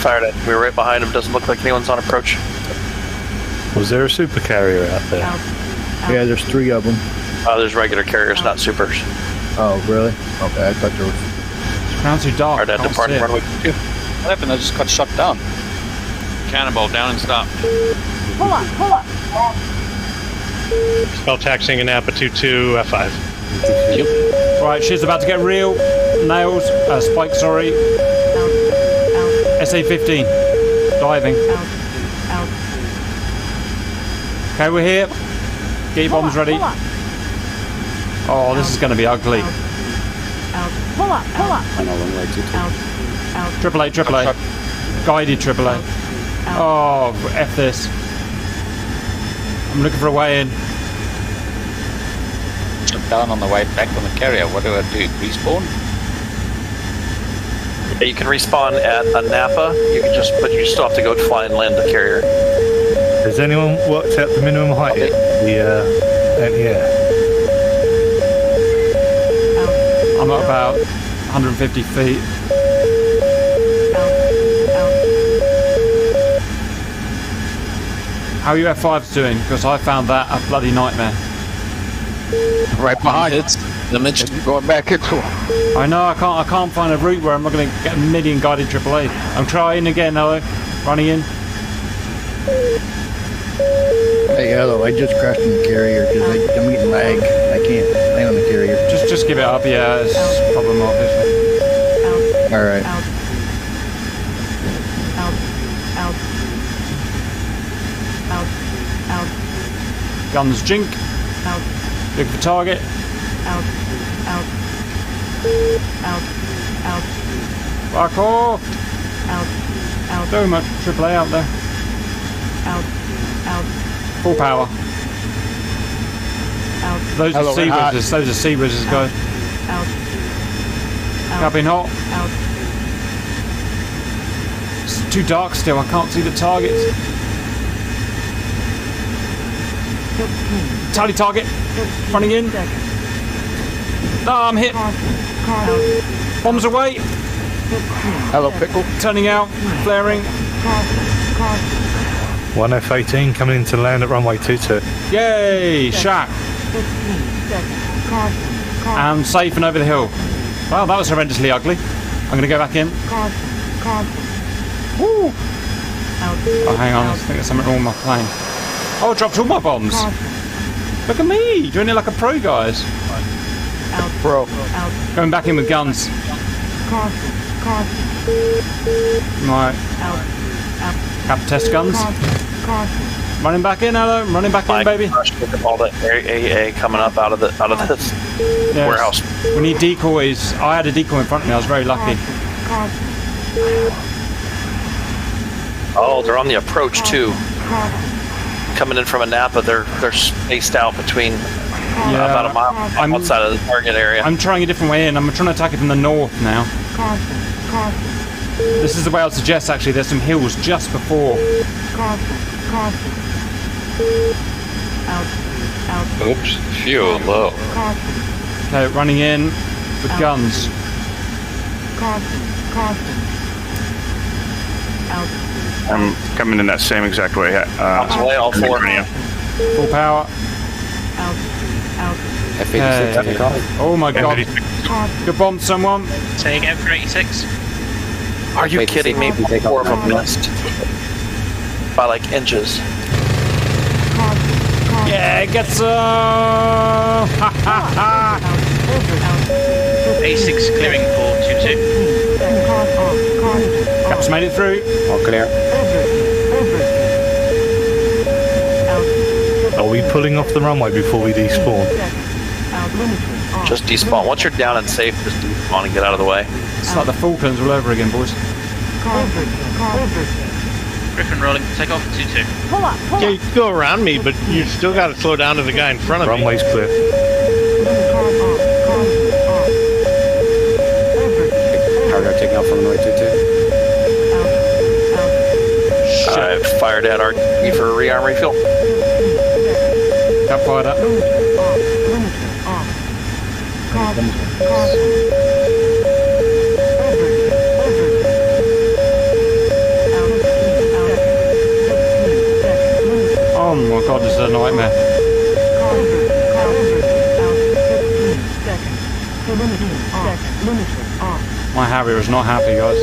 Fired it. We were right behind him. Doesn't look like anyone's on approach. Was there a super carrier out there? Yeah, there's 3 of them. There's regular carriers, not supers. Oh, really? Okay, I thought there was. It's now too dark. Fired at Can't departing see it. runway 2. What happened? I just got shot down. Cannonball down and stop. Pull up. Spell taxing in Napa 22 F5. Right, shit's about to get real. Nails. Spike, sorry. SA-15. Diving. Okay, we're here. Get your bombs ready. Oh, this is going to be ugly. Pull up. Final runway 22. AAA. Guided AAA. Oh, F this. I'm looking for a way in. Shut down on the way back on the carrier. What do I do? Respawn? Yeah, you can respawn at a Napa. But you still have to go fly and land the carrier. Has anyone worked out the minimum height? Okay. I'm at about 150 feet. How are you F5s doing? Because I found that a bloody nightmare. Right behind it. Damage. Going back into I know, I can't find a route where I'm not going to get a million guided AAA. I'm trying again, hello. Running in. Hey, hello, I just crashed in the carrier because I'm getting lagged. I can't land on the carrier. Just give it up, yeah, it's a problem, obviously. Alright. Guns jink. Look for target. Fuck off. So much AAA out there. Full power. Those are sea whizzes. Those are sea whizzes, guys. Cabin hot. It's too dark still. I can't see the targets. Tally target. Running in. No, I'm hit. Bombs away. Hello, Pickle. Turning out. Flaring. 1 F-18 coming in to land at runway 22. Yay! Shack. And safe and over the hill. Well, that was horrendously ugly. I'm going to go back in. Woo! Oh, hang on. I think there's something wrong with my plane. Oh, I dropped all my bombs. Look at me, doing it like a pro, guys. Pro. Going back in with guns. Right. Cap test guns. Running back in, hello. Running back in, baby. All the AA coming up out of this warehouse. We need decoys. I had a decoy in front of me. I was very lucky. Oh, they're on the approach too. Coming in from a Napa, they're spaced out between about a mile outside of the target area. I'm trying a different way in. I'm trying to attack it from the north now. This is the way I'd suggest, actually. There's some hills just before. Oops, fuel low. Okay, running in with guns. I'm coming in that same exact way. Away, all four. Full power. F-86 Oh my god. Good bomb, someone. Saying F-86. Are you kidding me? 4 of them missed. By like inches. Yeah, it gets ha ha ha. A6 clearing for 22. Cap's made it through. All clear. Are we pulling off the runway before we despawn? Just despawn. Once you're down and safe, just despawn and get out of the way. It's like the Falklands all over again, boys. Griffin rolling, take off 22. Yeah, you can go around me, but you still got to slow down to the guy in front of me. Runway's clear. Cargo taking off from runway 22. I fired at RT for rearm refuel. Cap fired up. Oh my god, this is a nightmare. My Harrier is not happy, guys.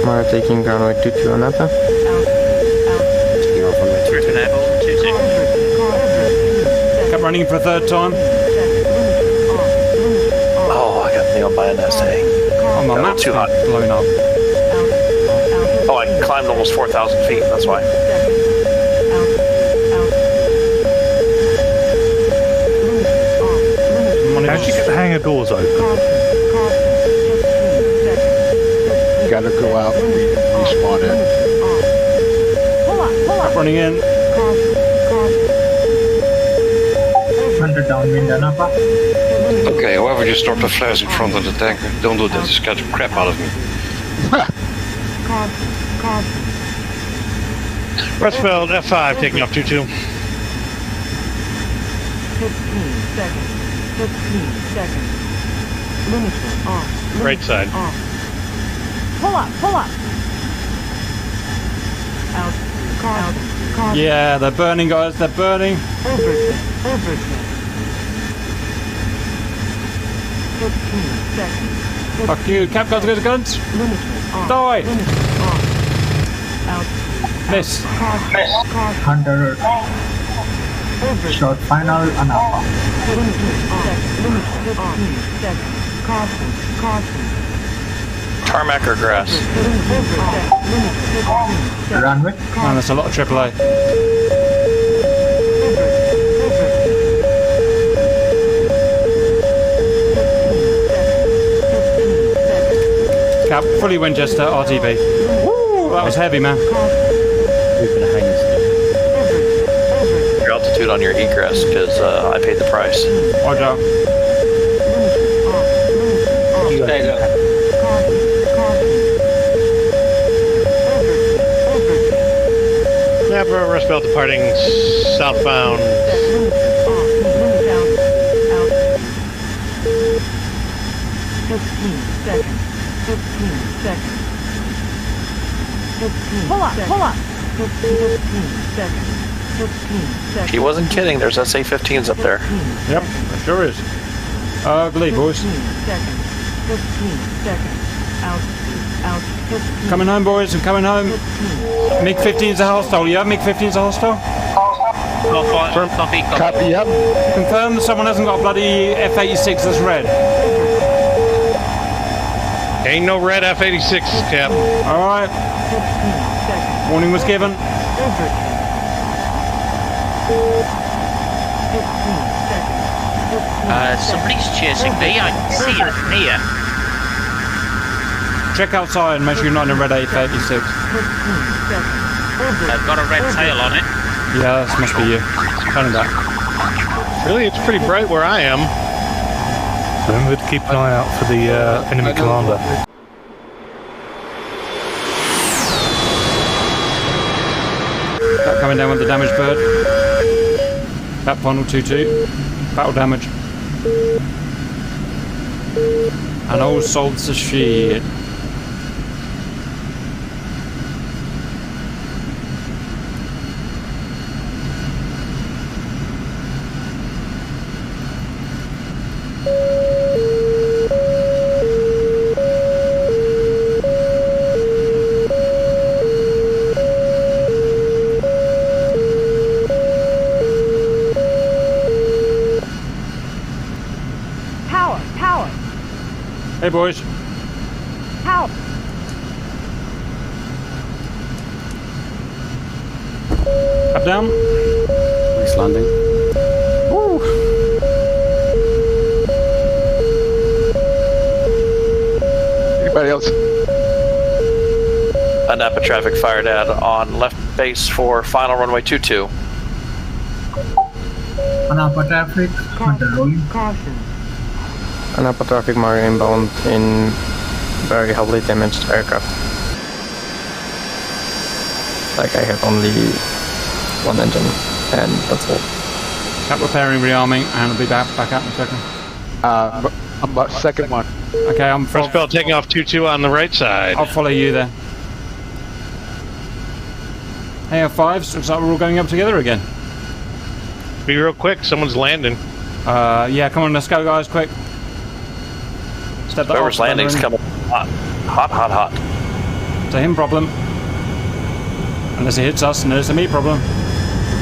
Mara taking runway 22 on Napa. Taking off runway 22. Griffin airborne 22. Kept running for a third time. Oh, I got nailed by an SA. Oh, my map's too hot. blown up. Oh, I climbed almost 4,000 feet, that's why. How'd you get the hangar doors open? You gotta go out and respawn in. Kept running in. 100 downwind, Napa. Okay, whoever just stopped the flares in front of the tanker, don't do that, it scared the crap out of me. Westfield F5 taking off 22. 15 seconds. 15 seconds. Limiter off. Right side. Off. Pull up, pull up. Out. Out. Yeah, they're burning, guys. They're burning. Overset. Overset. 15 seconds. Fuck you. Cap guns, guns, guns. Limiter off. Die. Limiter off. Out. Miss. Under short final Anapa. 15 seconds. Caution. Caution. Tarmac or grass? Runway. Man, that's a lot of AAA. Cap, fully Winchester, RTB. Woo, that was heavy, man. Your altitude on your egress, because I paid the price. Watch out. Napa, rest belt departing southbound. 15 seconds. 15 seconds. 15 pull up, seconds. Pull up. 15 seconds. 15 seconds. He wasn't kidding. There's SA-15s up there. Yep, sure is. Ugly, boys. 15 seconds. 15 seconds. Out. Out. 15. Coming home, boys. I'm coming home. MiG-15's a hostile. Yeah, MiG-15's a hostile. Copy. Copy, yep. Confirm someone hasn't got a bloody F-86 that's red. Ain't no red F-86, Cap. Alright. Warning was given. Somebody's chasing me. I can see it from here. Check outside and make sure you're not in a red F-86. I've got a red tail on it. Yeah, this must be you. Turn back. Really? It's pretty bright where I am. Remember to keep an eye out for the enemy commander. Coming down with the damaged bird. Bat final 2-2. Battle damage. And all salts of shit. Power. Hey, boys. Help! Up, down. Nice landing. Woo. Anybody else? Napa traffic fired at on left base for final runway 22. Napa traffic, rolling. Caution. Napa traffic Mario inbound in very heavily damaged aircraft. Like I have only one engine and that's all. Cap repairing, rearming, and I'll be back out in a second. I'm about second one. Okay, I'm First bell taking off 22 on the right side. I'll follow you there. Hey, F5s, looks like we're all going up together again. Be real quick, someone's landing. Yeah, come on, let's go, guys, quick. Step that Whoever's off, landing's in. coming hot. It's a him problem. Unless he hits us, and it's a me problem.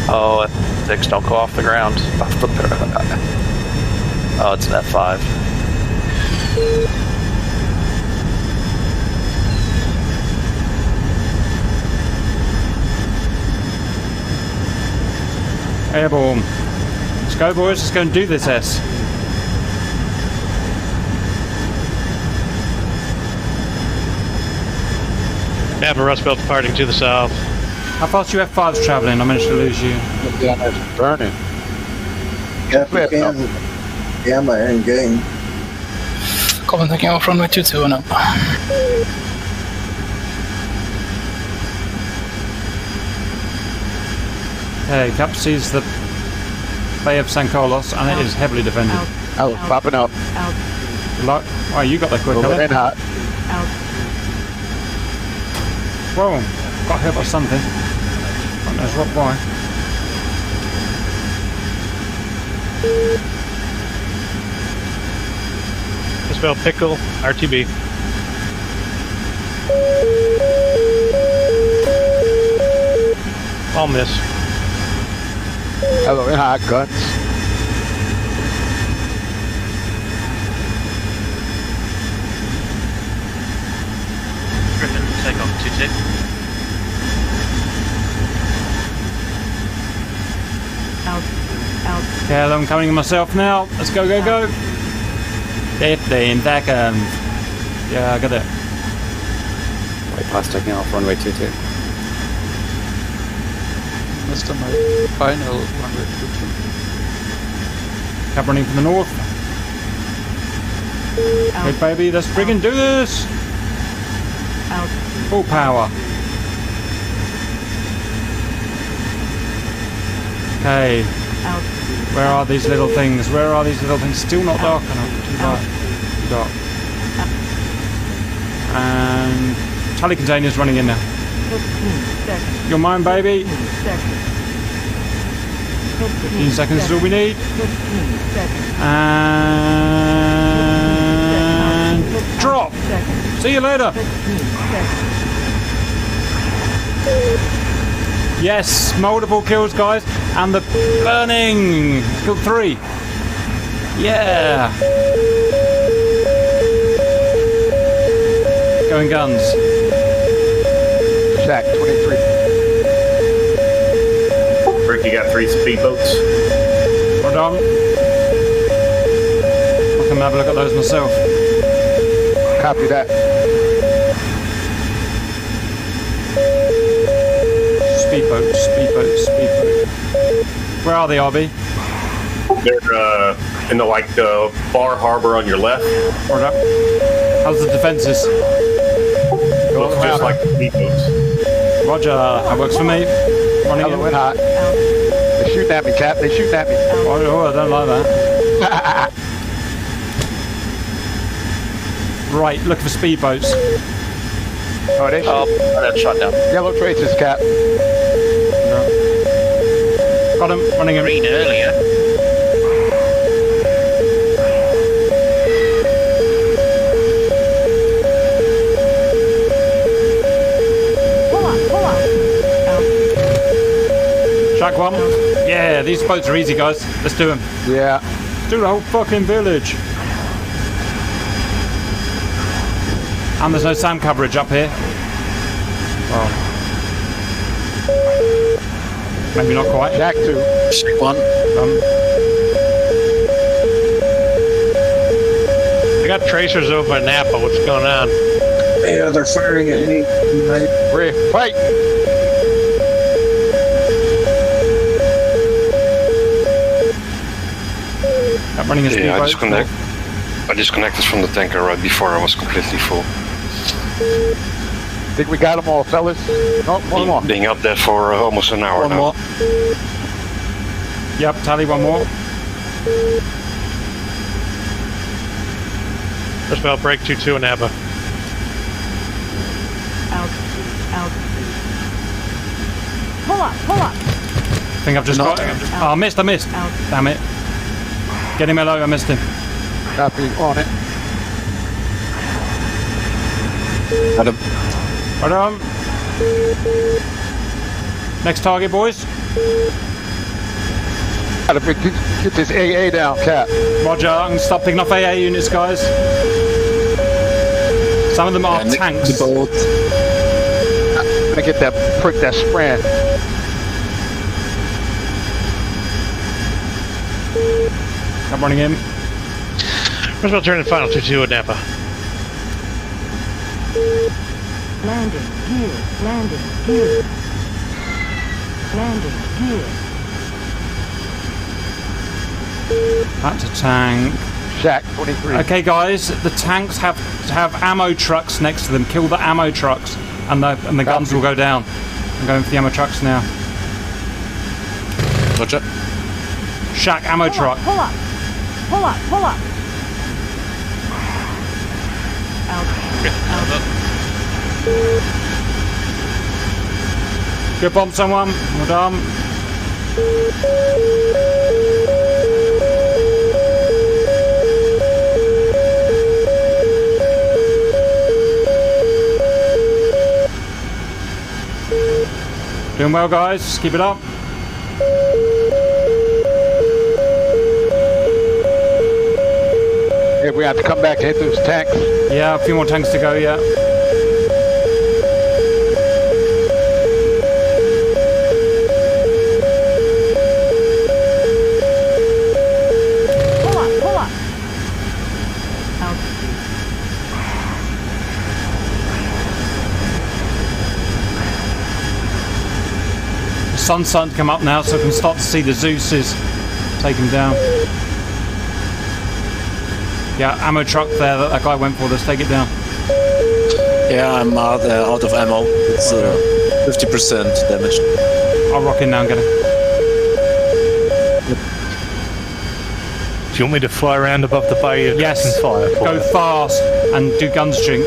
Oh, F6 don't go off the ground. Oh, it's an F5. Airborne. Let's go, boys. Let's go and do this, S. Napa Rust Belt departing to the south. How fast are you F5s travelling? I managed to lose you. Burning. Gamma and gain. Coven taking off runway 22 and up. Hey, Cap sees the Bay of San Carlos, and it is heavily defended. Oh, popping up. Good luck. Oh, you got that quick, Over Ellie. and hot. Whoa, got hit by something. God knows what by. Rust Belt Pickle, RTB. I'll miss. Hello and hot guns. Griffin, take off 22. Okay, I'm coming myself now. Let's go, go, go. 15 seconds. Yeah, I got it. White pass taking off runway 22. Missed on my final runway 22. Cap running from the north. Hey, baby, let's friggin' do this. Full power. Okay. Where are these little things? Where are these little things? Still not dark enough. Too dark. Too dark. And tally containers running in now. 15 seconds. You're mine, baby. 15 seconds is all we need. 15 seconds. And drop. See you later. 15 seconds. Yes, multiple kills, guys, and the burning. Killed 3. Yeah. Going guns. Shack 23. Rick, you got 3 speedboats. Well done. I can have a look at those myself. Copy that. Speedboat, speedboat, speedboat. Where are they, RB? They're in the bar harbor on your left. Or up. How's the defenses? Looks just like the speedboats. Roger, that works for me. Running Hello in. and hot. They shooting at me, Cap. They shooting at me. Oh, I don't like that. Right, look for speedboats. Oh, they shoot. Oh, that shot down. Yellow traces, Cap. No. Got him, running in. Green earlier. Track 1. Yeah, these boats are easy, guys. Let's do them. Yeah. Do the whole fucking village. And there's no SAM coverage up here. Oh. Maybe not quite. Jack 2. Check 1. I got tracers over in Napa. What's going on? Yeah, they're firing at me. Rick, fight! I'm running a Yeah, speedboat. I disconnected from the tanker right before I was completely full. Think we got them all, fellas? No, one more. Being up there for almost an hour One now. more. Yep, tally one more. First belt break 2-2 in Napa. Altitude. Pull up. I think I've just got. Oh, I missed. Damn it. Get him low, I missed him. Copy, on it. Got him. Right on. Next target, boys. Gotta get this AA down, Cap. Roger, I'm gonna start picking off AA units, guys. Some of them are tanks. The boat. I'm gonna get that prick that sprint. I'm running in. First belt turn in final 2-2 in Napa. Landing gear. That's a tank. Shack 23. Okay, guys, the tanks have to have ammo trucks next to them. Kill the ammo trucks, and the guns will go down. I'm going for the ammo trucks now. Roger. Shack ammo truck. Pull up. Good bomb, someone. Well done. Doing well, guys. Just keep it up. Yeah, we have to come back and hit those tanks. Yeah, a few more tanks to go, yeah. Pull up. The sun's starting to come up now, so I can start to see the Zeus's take him down. Yeah, ammo truck there that guy went for. Let's take it down. Yeah, I'm out of ammo. It's 50% damage. I'll rock in now and get him. Do you want me to fly around above the bay and Yes. fire for Go you? fast and do guns drink.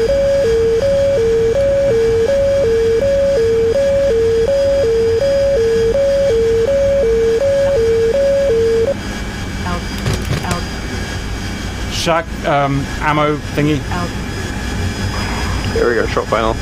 Shack ammo thingy. There we go, shot final.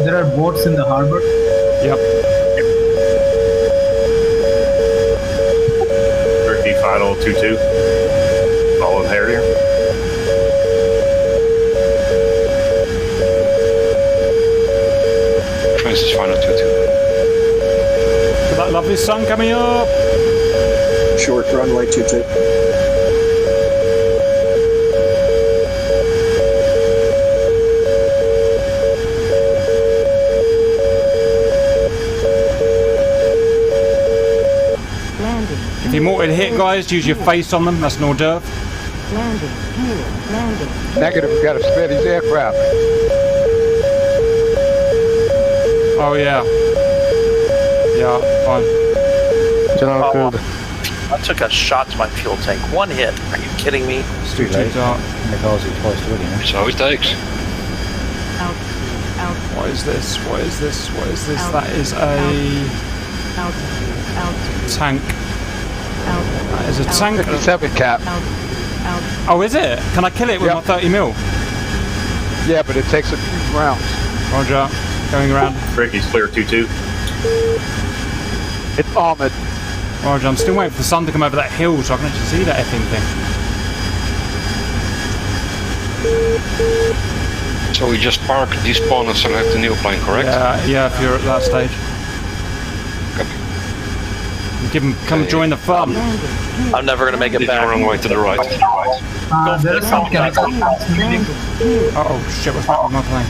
There are boats in the harbor. Yep. Turkey final 2-2. All in Harrier. Francis final 2-2. Got that lovely sun coming up. Short runway 22. If you're mortar hit, guys, use your face on them. That's an hors d'oeuvre. Negative, we gotta spare these aircraft. Oh, yeah. Yeah, fine. General good. I took a shot to my fuel tank. One hit. Are you kidding me? It's too dark. So it takes. What is this? What is this? What is this? That is a tank. That is a tank. 57 cap. Oh, is it? Can I kill it with my 30 mil? Yeah, but it takes a few rounds. Roger. Going around. Ricky's clear 2-2. It's armored. Roger, I'm still waiting for the sun to come over that hill so I can actually see that effing thing. So we just park, despawn and select the new plane, correct? Yeah, if you're at that stage. Give them, come join the fun. I'm never going to make it back. Wrong way to the right. There are some chemicals. Oh shit, what's wrong with my plane?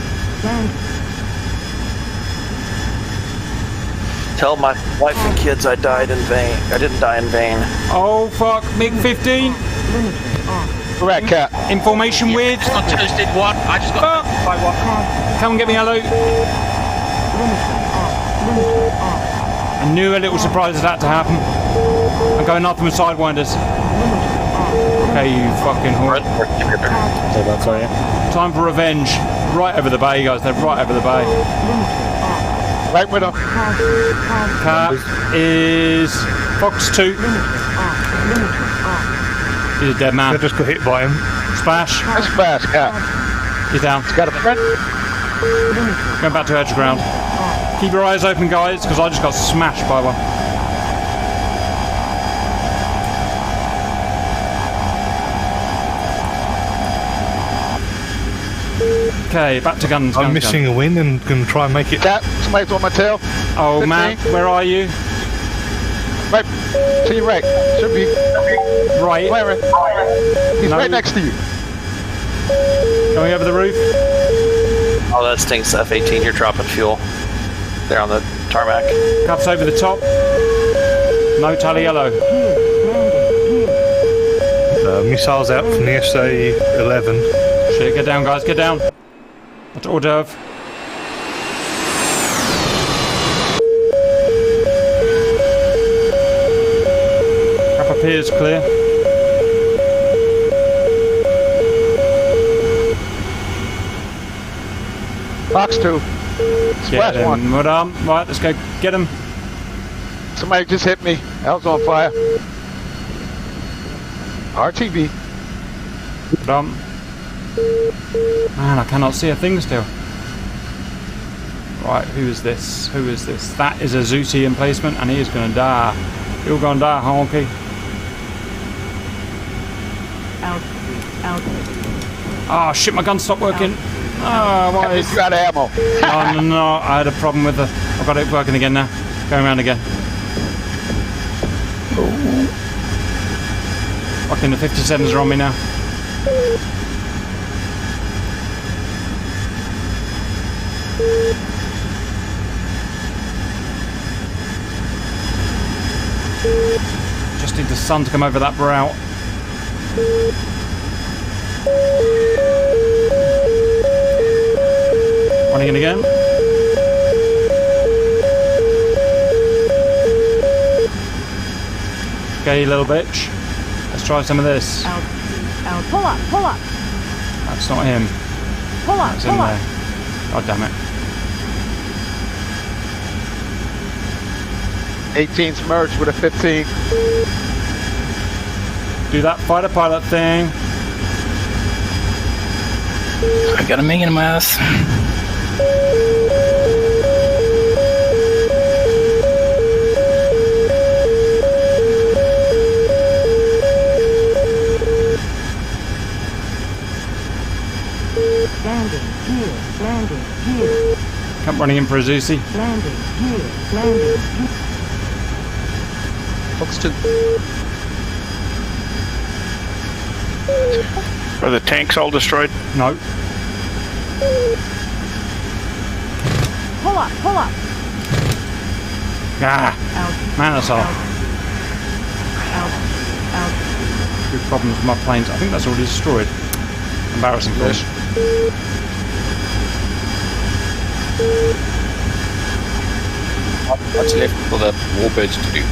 Tell my wife and kids I died in vain. I didn't die in vain. Oh fuck, MiG-15. Correct, Cap. Information with. Just got toasted one. I just got by one. Come and get me, hello. I knew a little surprise of that to happen. I'm going up with sidewinders. Okay, you fucking whore. Time for revenge. Right over the bay, guys. They're right over the bay. Right with him. Cap is Fox 2. He's a dead man. I just got hit by him. Splash. Nice splash, Cap. He's down. He's got a friend. Going back to edge ground. Keep your eyes open, guys, because I just got smashed by one. Okay, back to guns. I'm missing a win and can try and make it. Cap, somebody's on my tail. Oh 15. man, where are you? Right to your right. Should be. Right. Clarence. He's No. right next to you. Going over the roof. Oh, that stinks, F-18. You're dropping fuel. There on the tarmac. Cups over the top. No tally yellow. Missiles out from the SA-11. Shit, get down, guys, get down. That's hors d'oeuvre. Cap appears clear. Box 2. Get Splash him, 1. madam. Right, let's go get him. Somebody just hit me. I was on fire. RTV. Madam. Man, I cannot see a thing still. Right, who is this? Who is this? That is a Zuti emplacement, and he is going to die. You're going to die, honky. Out. Oh shit, my gun stopped working. Oh, why is... You out of ammo. No, I had a problem with the... I've got it working again now. Going around again. Fucking the 57s are on me now. Just need the sun to come over that brow. Running in again. Okay, little bitch. Let's try some of this. Out. Pull up. That's not him. Pull up. That's in there. God damn it. 18's merged with a 15. Do that fighter pilot thing. I got a MiG in my ass. Landing here. Come running in for a Zusi. Landing here. Fox 2. Are the tanks all destroyed? No. Pull up. Ah. Man, that's all. Out. Good problems with my planes. I think that's already destroyed. Embarrassing fish. What's left for the warbirds to do?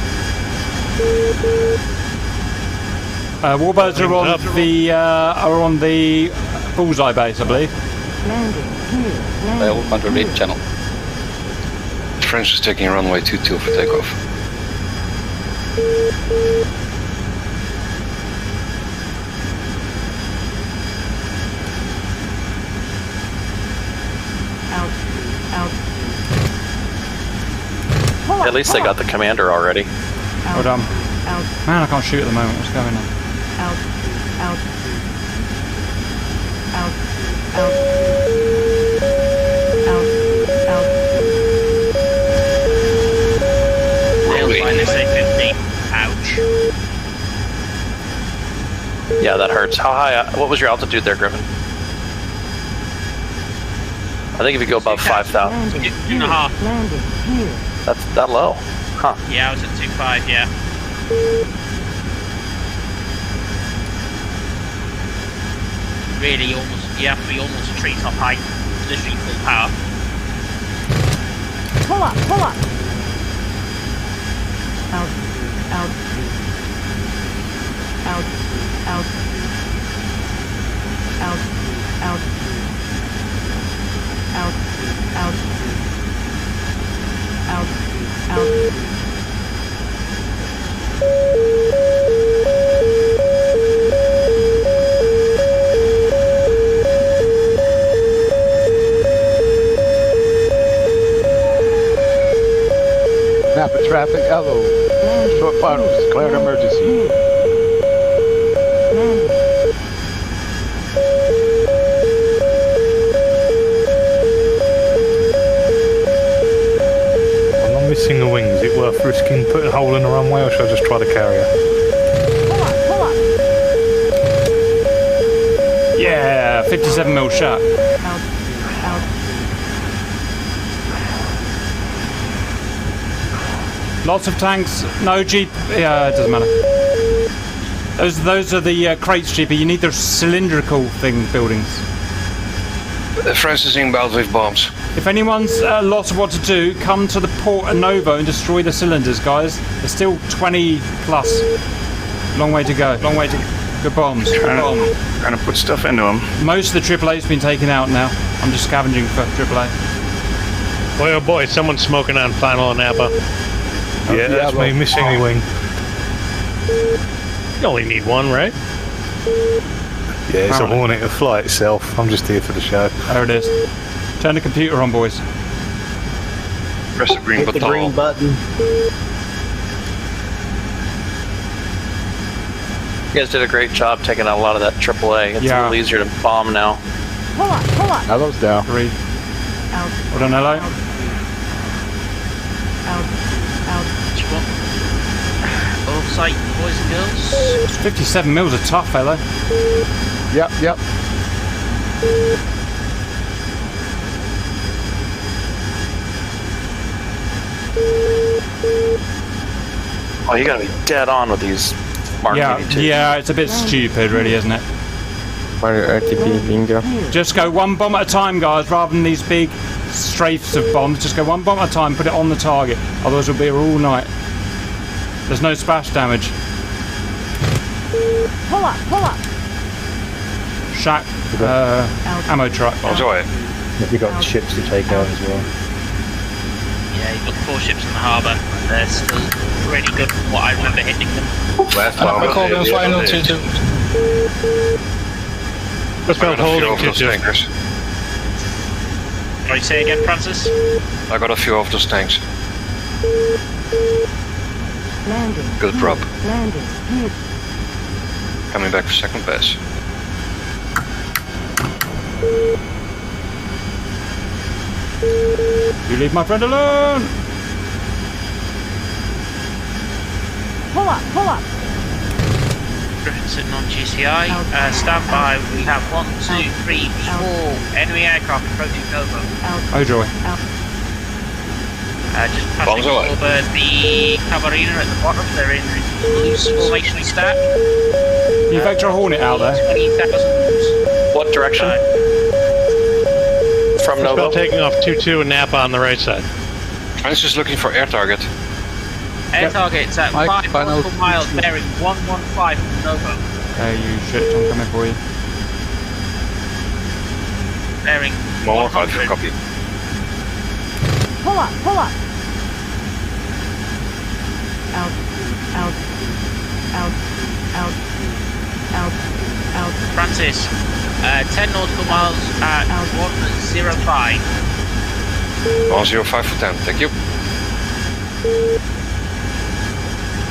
Warbirds are on the bullseye base, I believe. They all want a red channel. French is taking runway 22 for takeoff. At least they got the commander already. Hold on. Man, I can't shoot at the moment. What's going on? Ouch. Yeah, that hurts. How high? What was your altitude there, Griffin? I think if you go above 5,000. 2.5. That's that low. Huh. Yeah, I was at 2.5, yeah. Really, almost, you have to be almost a treetop height. Literally full power. Pull up, pull up. Out, out, out, out, out, out, out, out, out, out. Napa traffic, hello. Short finals, declared emergency. I'm not missing a wing. Is it worth risking putting a hole in the runway, or should I just try the carrier? Pull up, pull up. Yeah, 57 mil shot. Out, out. Lots of tanks. No Jeep. Yeah, it doesn't matter. Those are the crates, Jeepy. You need their cylindrical thing buildings. France is inbound with bombs. If anyone's lost what to do, come to the port of Novo and destroy the cylinders, guys. There's still 20 plus. Long way to go. Long way to go. Good bombs. Good bombs. Trying to put stuff into them. Most of the AAA's been taken out now. I'm just scavenging for AAA. Boy, oh boy, someone's smoking on Final Napa. Yeah, that's me missing a wing. You only need one, right? Yeah, it's a Hornet to fly itself. I'm just here for the show. There it is. Turn the computer on, boys. Press the green Hit the button. green button. You guys did a great job taking out a lot of that AAA. It's a little easier to bomb now. Pull up, pull up. Hello's down. 3. Out. Hold on, hello. Out, out. Oversight, boys and girls. 57 mils are tough, hello. Yep, yep. Oh, you gotta be dead on with these Mark 82s. Yeah, it's a bit stupid, really, isn't it? RTP bingo. Just go one bomb at a time, guys, rather than these big strafes of bombs. Just go one bomb at a time, put it on the target. Otherwise, we'll be here all night. There's no splash damage. Pull up, pull up. Shack, ammo truck. Enjoy it. We got ships to take out as well. Yeah, you've got 4 ships in the harbour. They're still pretty good from what I remember hitting them. Last I bomb call them final 2-2. Let's build holding of those 2-2. tankers. What do you say again, Francis? I got a few of those tanks. Landing. Good prop. Landing. Here. Coming back for second pass. You leave my friend alone! Pull up, pull up. Griffin sitting on GCI. Stand by. We have 1, 2, 3, 4 enemy aircraft approaching Novo. Oh joy. Just passing over the Cavalrina at the bottom. They're in loose formation stack. You vector a Hornet out there. 20,000. What direction? From Let's Novo? build taking off 2-2 and Napa on the right side. France is looking for air target. Air target's at Mike, 5 final nautical miles, bearing 115 from Novo. You shit, I'm coming for you. Bearing 115, copy. Pull up, pull up. Out, out, out, out, out, out. Francis, 10 nautical miles at 105. 105 for 10, thank you.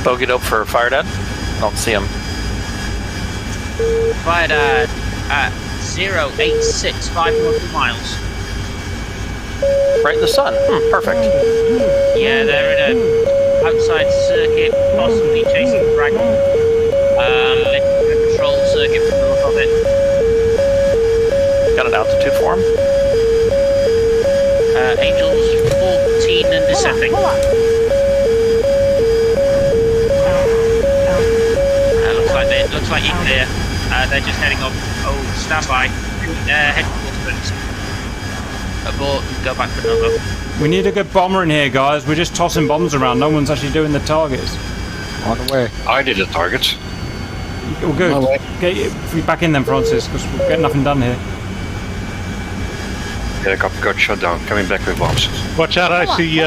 Bogeyed up for fire dead. I don't see him. Fired at 0.86, miles. Right in the sun. Perfect. Yeah, they're in a outside circuit, possibly chasing dragon. Control circuit from the look of it. Got an altitude for him. Angels 14 and descending. Looks like you're clear. They're just heading up. Oh, stand by. Headquarters. Abort and go back for Novo. We need a good bomber in here, guys. We're just tossing bombs around. No one's actually doing the targets. On the way. I did the targets. Well, good. Get back in then, Francis, because we'll get nothing done here. Yeah, got shot down. Coming back with bombs. Watch out, I see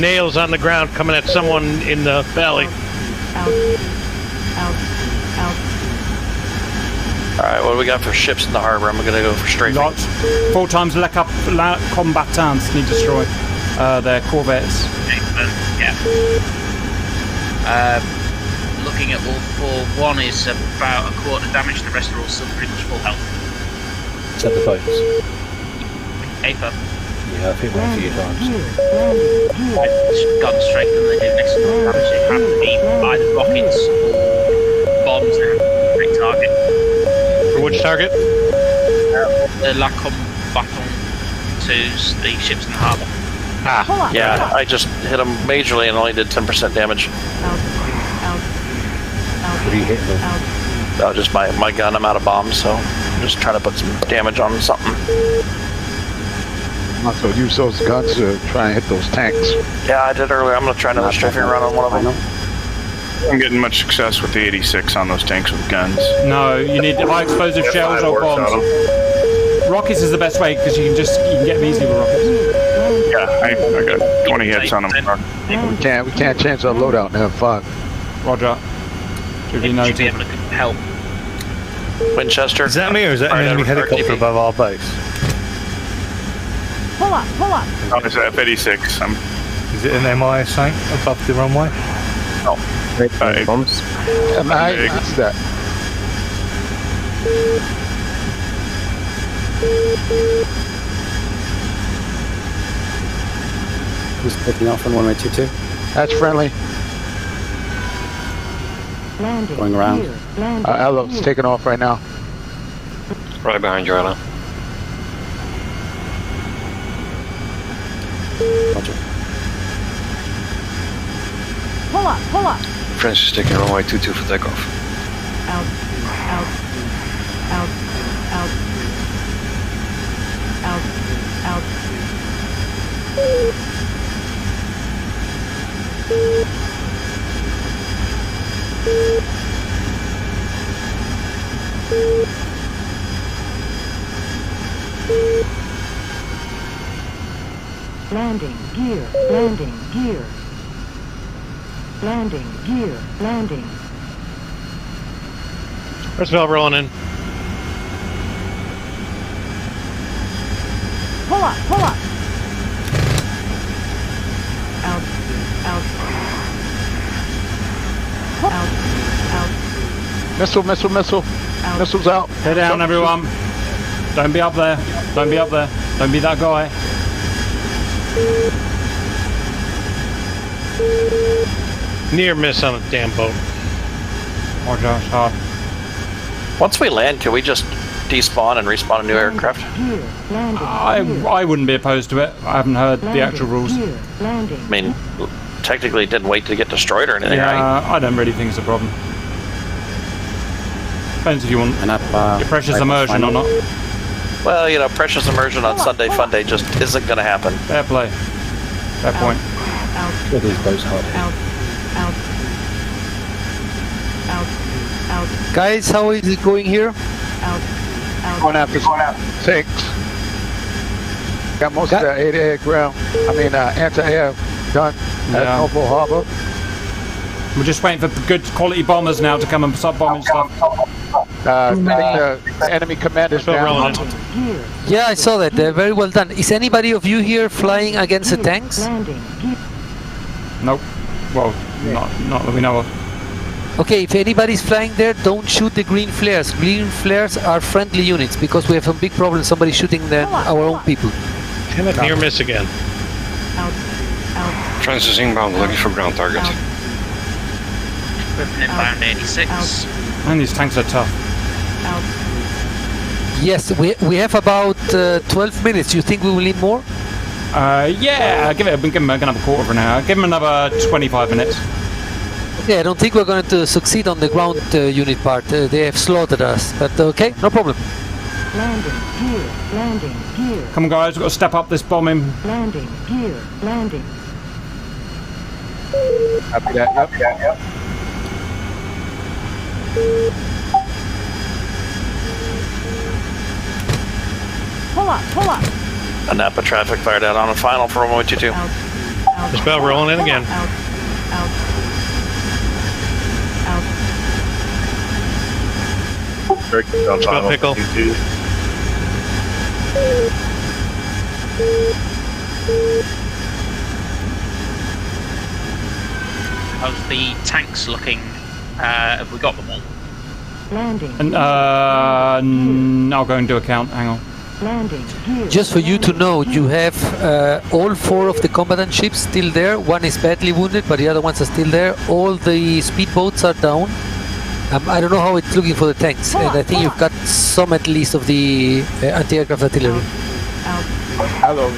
nails on the ground coming at someone in the valley. Alright, what do we got for ships in the harbor? I'm gonna go for strafing. Lots. 4 times la combatants need destroyed. Their corvettes. Yeah. Looking at all 4, 1 is about a quarter damage, the rest are all still pretty much full health. Is that the boats? Aper. Yeah, I've hit one a few times. I've gone straight and they do next to no damage. It have to be either rockets or bombs that have a great target. For which target? The La Combatant 2s, the ships in the harbour. Ah, yeah, I just hit them majorly and only did 10% damage. What are you hitting them? Oh, just my gun, I'm out of bombs, so I'm just trying to put some damage on something. So use those guns to try and hit those tanks. Yeah, I did earlier. I'm going to try another strafing run on one of them. I'm getting much success with the 86 on those tanks with guns. No, you need high explosive shells or bombs. Rockets is the best way because you can get them easily with rockets. Yeah, I got 20 hits on them. We can't change our loadout and have fun. Roger. Should be noted. Should be able to help. Winchester. Is that me or is that an enemy helicopter above our base? Pull up. Oh, it's F-86. Is it an MI tank above the runway? No. Bombs. What's that? Who's picking off on 122? That's friendly. Landing. Going around. Elo's taking off right now. Right behind you, Ella. Roger. Pull up. Francis is taking runway 22 for takeoff. Out. Landing gear. First valve rolling in. Pull up. Out. Missile. Missiles out. Head down, everyone. Don't be up there. Don't be that guy. Near miss on a damn boat. Roger, hard. Once we land, can we just despawn and respawn a new aircraft? I wouldn't be opposed to it. I haven't heard the actual rules. I mean, technically it didn't wait to get destroyed or anything, right? I don't really think it's a problem. Depends if you want your precious immersion or not. Well, you know, precious immersion on Sunday Fun Day just isn't going to happen. Fair play. Fair point. Sure these boats hard. Guys, how is it going here? Going after tanks. Got most of the anti-air done at Noble Harbor. We're just waiting for good quality bombers now to come and start bombing stuff. The enemy commanders down. Yeah, I saw that. Very well done. Is anybody of you here flying against the tanks? Nope. Well, not that we know of. Okay, if anybody's flying there, don't shoot the green flares. Green flares are friendly units because we have some big problems. Somebody shooting our own people. Damn it, near miss again. Francis inbound, looking for ground target. Griffin inbound 86. Man, these tanks are tough. Yes, we have about 12 minutes. You think we will need more? Yeah, give him another quarter of an hour. Give him another 25 minutes. Yeah, I don't think we're going to succeed on the ground unit part. They have slaughtered us, but okay, no problem. Landing gear. Landing gear. Come on, guys, we've got to step up this bombing. Landing gear. Landing. Copy that. Yep. Pull up. A Napa traffic fired out on a final for 122. This bell rolling in again. Spell pickle. How's the tanks looking? Have we got them all? Landing. And I'll go and do a count. Hang on. Landing gear. Just for you to know, you have all 4 of the combatant ships still there. One is badly wounded, but the other ones are still there. All the speedboats are down. I don't know how it's looking for the tanks, and I think you've got some at least of the anti-aircraft artillery. Hello,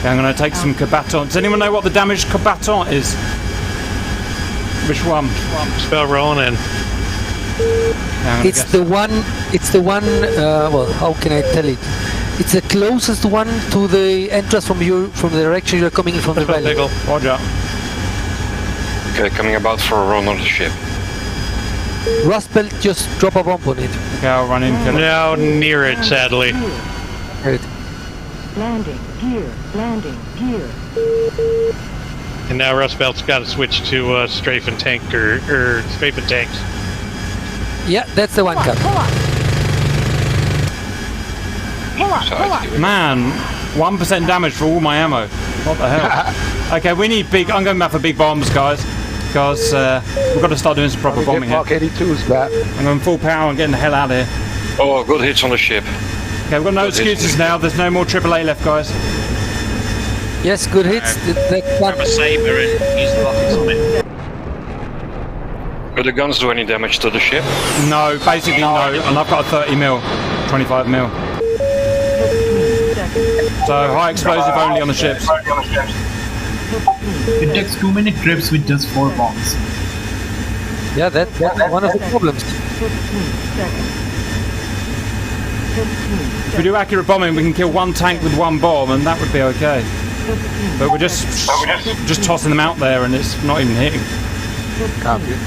Okay, I'm going to take some combatant. Does anyone know what the damaged combatant is? Which one? Spell rolling in. It's the one. Well, how can I tell it? It's the closest one to the entrance from the direction you're coming in from the valley. Roger. Okay, coming about for a run on the ship. Rust Belt, just drop a bomb on it. Okay, I'll run in. Now near it, sadly. Right. Landing gear. Landing gear. And now Rust Belt's got to switch to strafing tank or strafing tanks. Yeah, that's the one cut. Man, 1% damage for all my ammo. What the hell? Okay, we need big. I'm going back for big bombs, guys. Because we've got to start doing some proper bombing here. Mark 82's back. I'm going full power and getting the hell out of here. Oh, good hits on the ship. Okay, we've got no excuses now. There's no more AAA left, guys. Yes, good hits. Grab a saber and use the rockets on it. Do the guns do any damage to the ship? No, basically no. And I've got a 30 mil, 25 mil. So high explosive only on the ships. It takes too many trips with just 4 bombs. Yeah, that's one of the problems. 15 seconds. 15 If we do accurate bombing, we can kill one tank with one bomb, and that would be okay. But we're just tossing them out there, and it's not even hitting. 15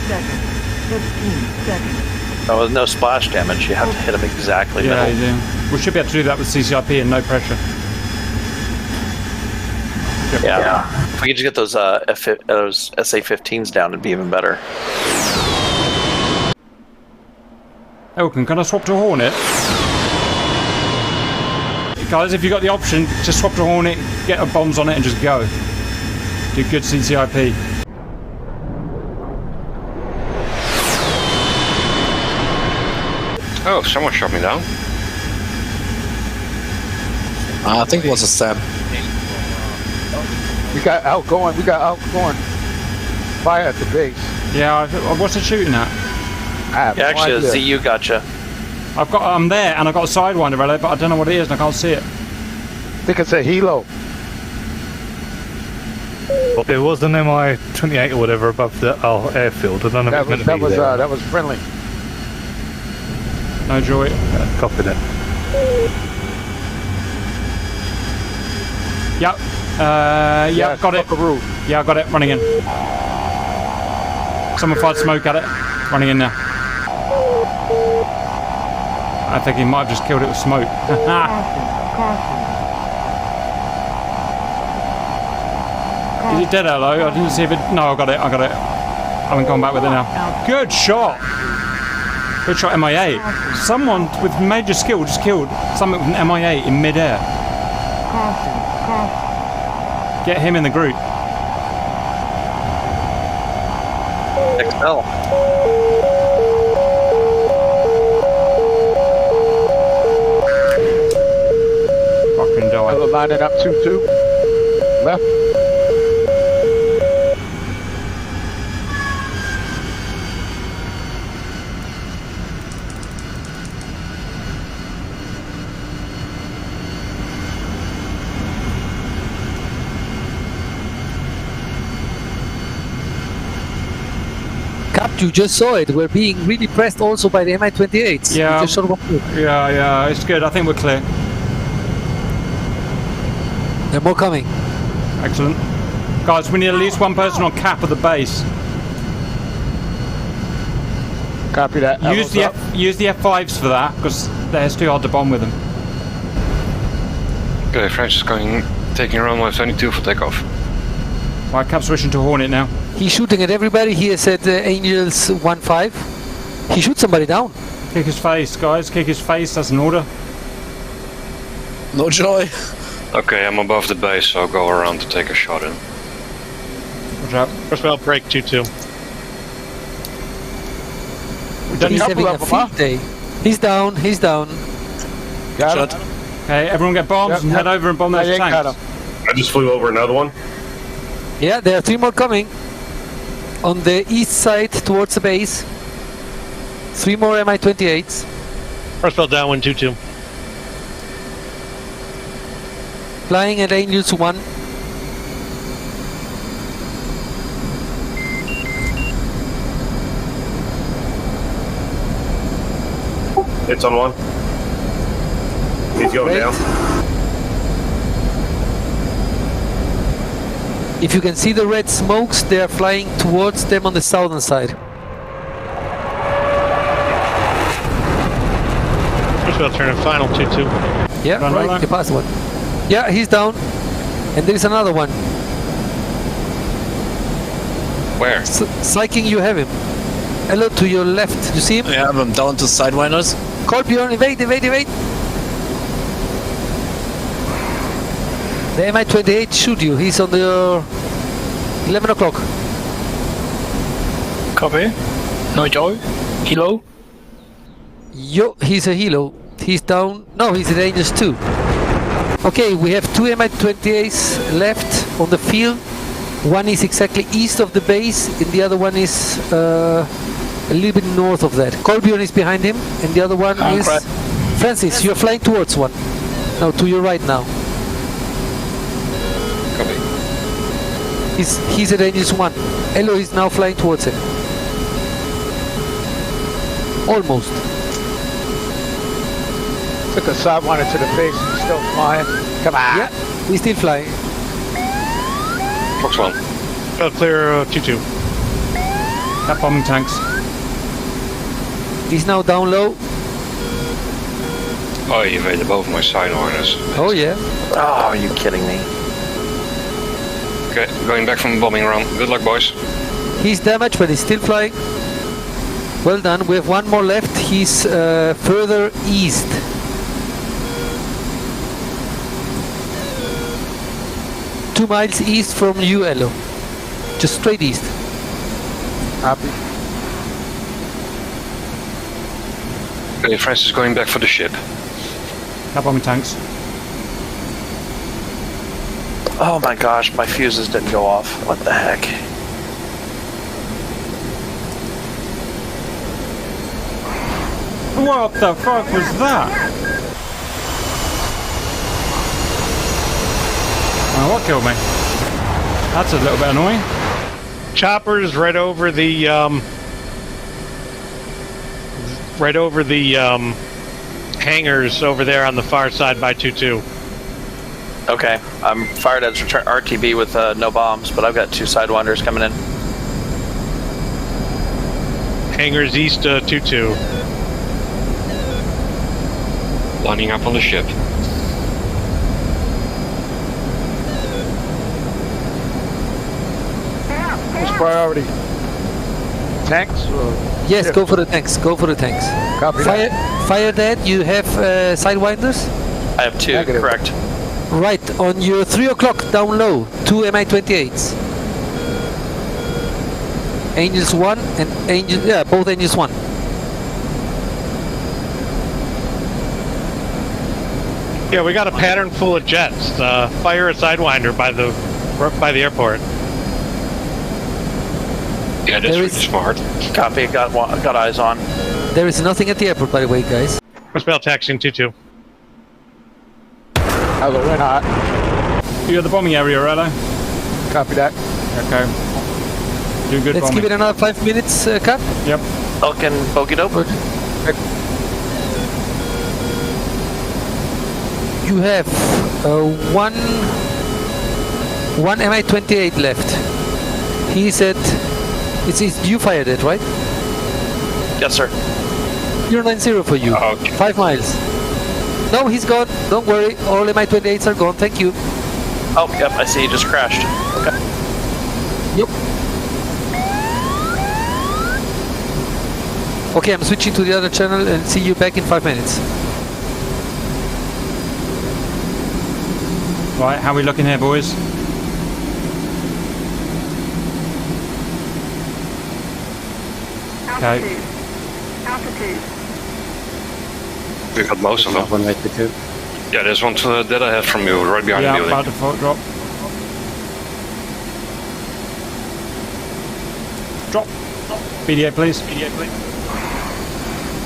seconds. 15 seconds. Oh, with no splash damage, you have to hit them exactly Yeah, middle. you do. We should be able to do that with CCIP and no pressure. Yeah. If we could just get those those SA-15s down, it'd be even better. Elkin, can I swap to a Hornet? Guys, if you've got the option, just swap to a Hornet, get our bombs on it and just go. Do good CCIP. Oh, someone shot me down. I think it was a Sam. We got outgoing fire at the base. Yeah, what's it shooting at? Yeah, actually, a ZU gotcha. I'm there, and I've got a Sidewinder relay, but I don't know what it is, and I can't see it. I think it's a helo. Well, there was an MI-28 or whatever above the airfield. I don't know if it's meant to be there. That was friendly. No joy. Copied it. Yep. Yeah, got it. Yeah, I got it. Running in. Someone fired smoke at it. Running in now. I think he might have just killed it with smoke. Is it dead, hello? I didn't see if it... No, I got it. I haven't gone back with it now. Good shot. Good shot, MI8. Someone with major skill just killed something with an MI8 in mid-air. Get him in the group. XL. Fucking die. Another lining up 2-2. Left. Cap, you just saw it. We're being really pressed also by the Mi-28s. Yeah. We just shot one more. Yeah, it's good. I think we're clear. There are more coming. Excellent. Guys, we need at least one person on cap of the base. Copy that. Use the F5s for that, because it's too hard to bomb with them. Okay, French is taking runway 22 for takeoff. Right, cap switching to Hornet now. He's shooting at everybody. He has at Angels 1-5. He shoots somebody down. Kick his face, guys. Kick his face. That's an order. No joy. Okay, I'm above the base, so I'll go around to take a shot in. Watch out. First belt break 2-2. He's having a field day. He's down. He's down. Got Shot. him. Okay, everyone get bombs and head over and bomb those Got tanks. him. I just flew over another one. Yeah, there are 3 more coming. On the east side towards the base. 3 more Mi-28s. First belt downwind 2-2. Flying at Angels 1. It's on one. He's going down. If you can see the red smokes, they are flying towards them on the southern side. First belt turn and final 2-2. Yeah, right, you passed one. Yeah, he's down. And there is another one. Where? Psyching, you have him. Hello, to your left. You see him? Yeah, I'm down to sidewinders. Call Bjorn, evade. The Mi-28 shoot you. He's on the 11 o'clock. Copy. No joy. Kilo. Yo, he's a helo. He's down. No, he's at Angels 2. Okay, we have 2 Mi-28s left on the field. One is exactly east of the base, and the other one is a little bit north of that. Colbjorn is behind him, and the other one is... Right. Francis, you're flying towards one. No, to your right now. Copy. He's at Angels 1. Elo is now flying towards him. Almost. Took a sidewinder to the base. He's still flying. Come on. Yeah, he's still flying. Fox 1. Belt clear 2-2. Cap bombing tanks. He's now down low. Oh, you evaded both my sidewinders. Oh yeah. Oh, are you kidding me? Okay, going back from the bombing run. Good luck, boys. He's damaged, but he's still flying. Well done. We have one more left. He's further east. Two miles east from you, Elo. Just straight east. Copy. Okay, Francis is going back for the ship. Cap bombing tanks. Oh my gosh, my fuses didn't go off. What the heck? What the fuck was that? Oh, what killed me? That's a little bit annoying. Choppers right over the hangars over there on the far side by 2-2. Okay, I'm fired at RTB with no bombs, but I've got 2 sidewinders coming in. Hangars east 2-2. Lining up on the ship. What's priority? Tanks? Or Yes, ship? go for the tanks. Go for the tanks. Copy Fire that. You have sidewinders? I have 2, Negative. correct. Right, on your 3 o'clock down low, 2 Mi-28s. Angels 1 and Angels, yeah, both Angels 1. Yeah, we got a pattern full of jets. Fire a Sidewinder by the airport. Yeah, that's smart. Copy, got eyes on. There is nothing at the airport, by the way, guys. Spell taxiing 2-2. Hello, we're not. You're at the bombing area, Rello. Copy that. Okay. Do good Let's bombing. give it another 5 minutes, Cap. Yep. Falcon, bogey dope. You have one Mi-28 left. He said, it's you fired it, right? Yes, sir. 090 for you. Okay. 5 miles. No, he's gone. Don't worry. All Mi-28s are gone. Thank you. Oh, yep, I see. He just crashed. Okay. Yep. Okay, I'm switching to the other channel and see you back in 5 minutes. Right, how are we looking here, boys? Okay. Altitude. We got most of them. 182. Yeah, there's one that I have from you, right behind the Yeah, building. about to drop. Drop. BDA, please. BDA, please.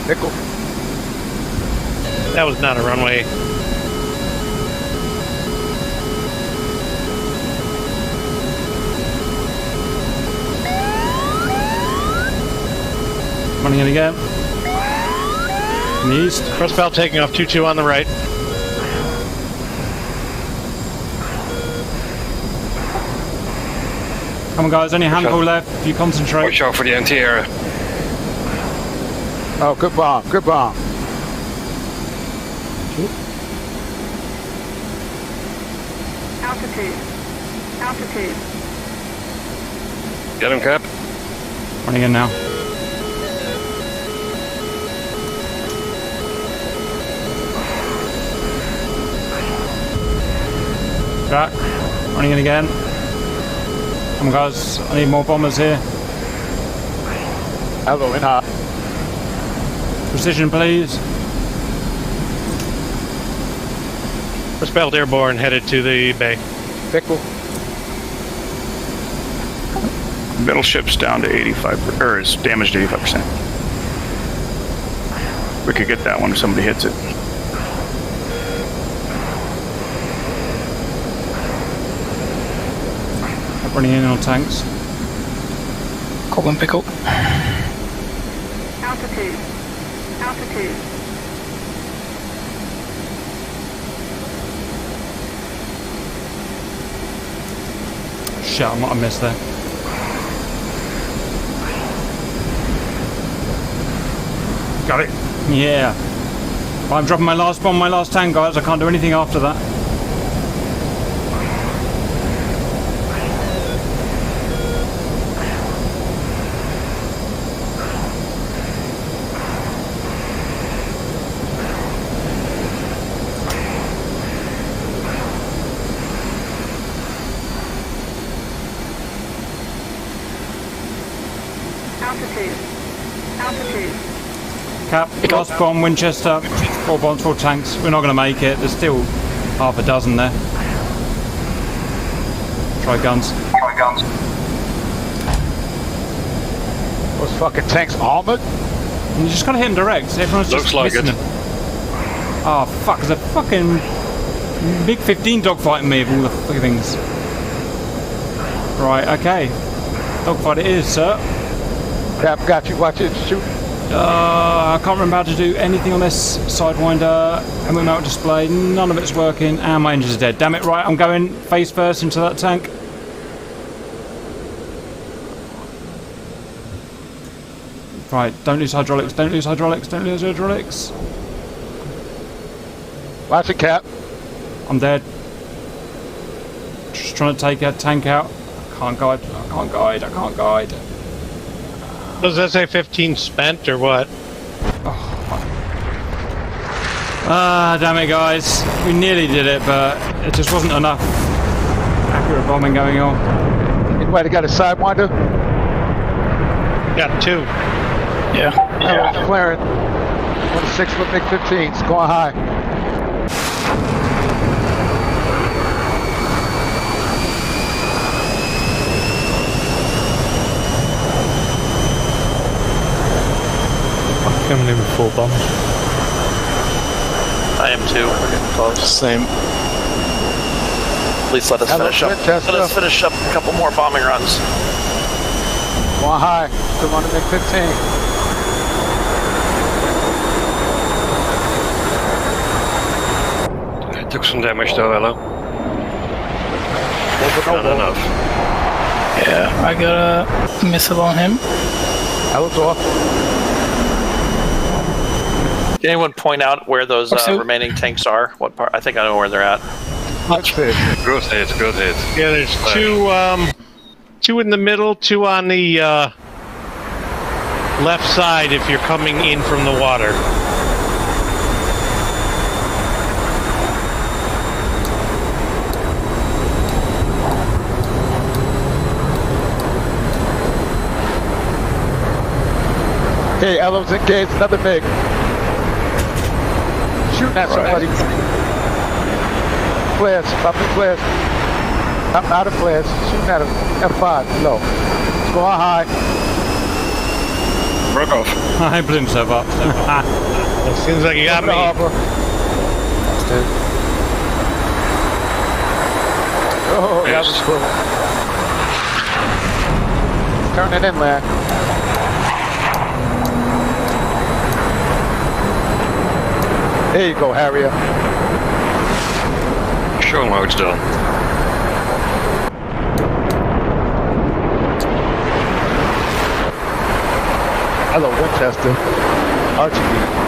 Nickel. That was not a runway. Running in again. In the east. First bell taking off 2-2 on the right. Come on, guys. Only a handful left. If you concentrate. Watch out for the anti-air. Oh, good bomb. Good bomb. Altitude. Get him, Cap. Running in now. Back. Running in again. Come on, guys. I need more bombers here. Hello, in hot. Precision, please. First bell airborne headed to the bay. Pickle. Middle ship's down to 85, or is damaged 85%. We could get that one if somebody hits it. Running in on tanks. Call and pickle. Altitude. Shit, I might have missed there. Got it. Yeah. I'm dropping my last bomb, my last tank, guys. I can't do anything after that. Altitude. Cap, last bomb, Winchester. 4 bombs, 4 tanks. We're not going to make it. There's still half a dozen there. Try guns. Those fucking tanks armored? You just got to hit them direct. Everyone's Looks just like missing it. them. Oh, fuck. There's a fucking big 15 dogfighting me of all the fucking things. Right, okay. Dogfight it is, sir. Cap got you. Watch it. Shoot. I can't remember how to do anything on this Sidewinder. Helmet mount display, none of it's working, and my engines are dead. Damn it, right, I'm going face first into that tank. Right, don't lose hydraulics, don't lose hydraulics, don't lose hydraulics. Watch it, Cap. I'm dead. Just trying to take a tank out. I can't guide, I can't guide, I can't guide. Was SA-15 spent or what? Ah, damn it, guys. We nearly did it, but it just wasn't enough accurate bombing going on. Anybody got a Sidewinder? Got 2. Yeah. Yeah. Flaring. 26 with MiG-15s, going high. I'm coming in with 4 bombs. I am too. We're getting close. Same. Please let us finish up. Let us finish up a couple more bombing runs. Going high. Still on the MiG-15. I took some damage though, hello. Not enough. Yeah, I got a missile on him. I was off. Can anyone point out where those remaining tanks are? What part? I think I know where they're at. Good hit. Good hit, good hit. Yeah, there's 2 in the middle, 2 on the left side if you're coming in from the water. Okay, Elo's engaged, another MiG. Shooting at somebody. Flares, popping flares. I'm out of flares. Shooting at him. F5, low. It's going high. Broke off. I blew himself up. It seems like you got me. Oh, that was cool. Turn it in, lad. There you go, Harrier. Show him how it's done. Hello, Winchester. Archie.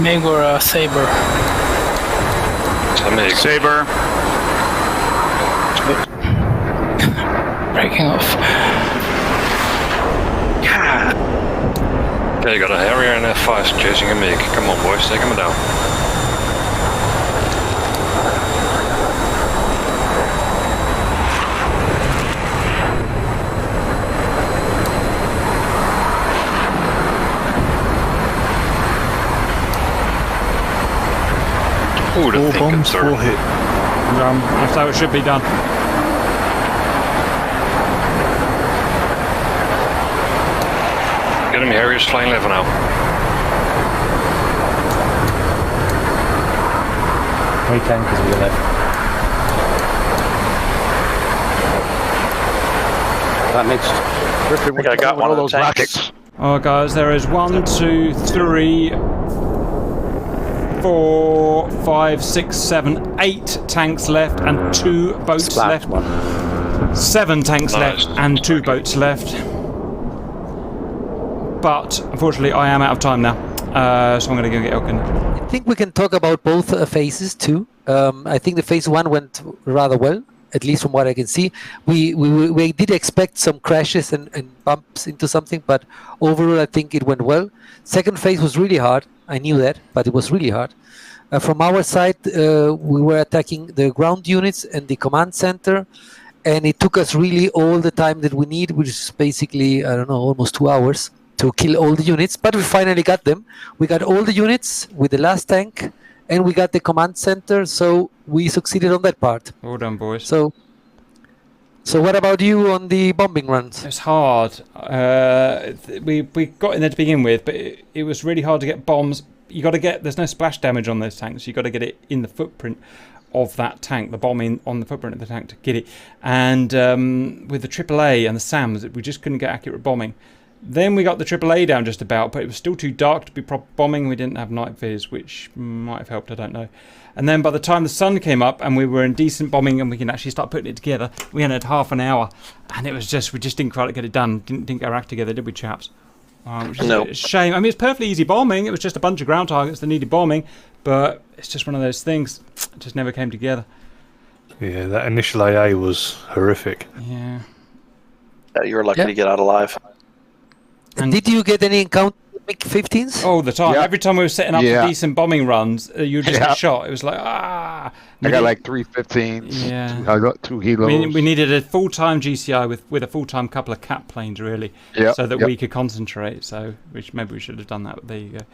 MiG or a Saber? Saber. Breaking off. Okay, you got a Harrier and F5 chasing a MiG. Come on, boys, take him down. Ooh, the 4 bombs, 4 hit. That's how it should be done. Get him, Harriers flying level now. 3 tankers we left. That makes. I think I got one of those tanks. Oh, guys, there is 1, 2, 3, 4, 5, 6, 7, 8 tanks left and 2 boats left. 7 tanks left and 2 boats left. But unfortunately, I am out of time now, so I'm going to go get Elkin. I think we can talk about both phases too. I think the phase 1 went rather well, at least from what I can see. We did expect some crashes and bumps into something, but overall I think it went well. Second phase was really hard. I knew that, but it was really hard. From our side, we were attacking the ground units and the command center, and it took us really all the time that we need, which is basically, I don't know, almost 2 hours to kill all the units. But we finally got them. We got all the units with the last tank, and we got the command center, so we succeeded on that part. Well done, boys. So what about you on the bombing runs? It's hard. We got in there to begin with, but it was really hard to get bombs. You got to get. There's no splash damage on those tanks. You got to get it in the footprint of that tank. The bomb on the footprint of the tank to get it. And with the AAA and the SAMs, we just couldn't get accurate bombing. Then we got the AAA down just about, but it was still too dark to be proper bombing. We didn't have night viz, which might have helped. I don't know. And then by the time the sun came up and we were in decent bombing and we can actually start putting it together, we only had half an hour, and it was just we just didn't quite get it done. Didn't get our act together, did we, chaps? Which is a shame. I mean, it's perfectly easy bombing. It was just a bunch of ground targets that needed bombing, but it's just one of those things. It just never came together. Yeah, that initial AA was horrific. Yeah. You were lucky to get out alive. And did you get any encounter with MiG-15s? All the time. Yeah. Every time we were setting up Yeah. for decent bombing runs, you would just Yeah. get shot. It was like, ah. I got like 3 15s. Yeah. I got 2 helos. We needed a full-time GCI with a full-time couple of cap planes, really, Yep, so that yep. we could concentrate. So, maybe we should have done that. But there you go.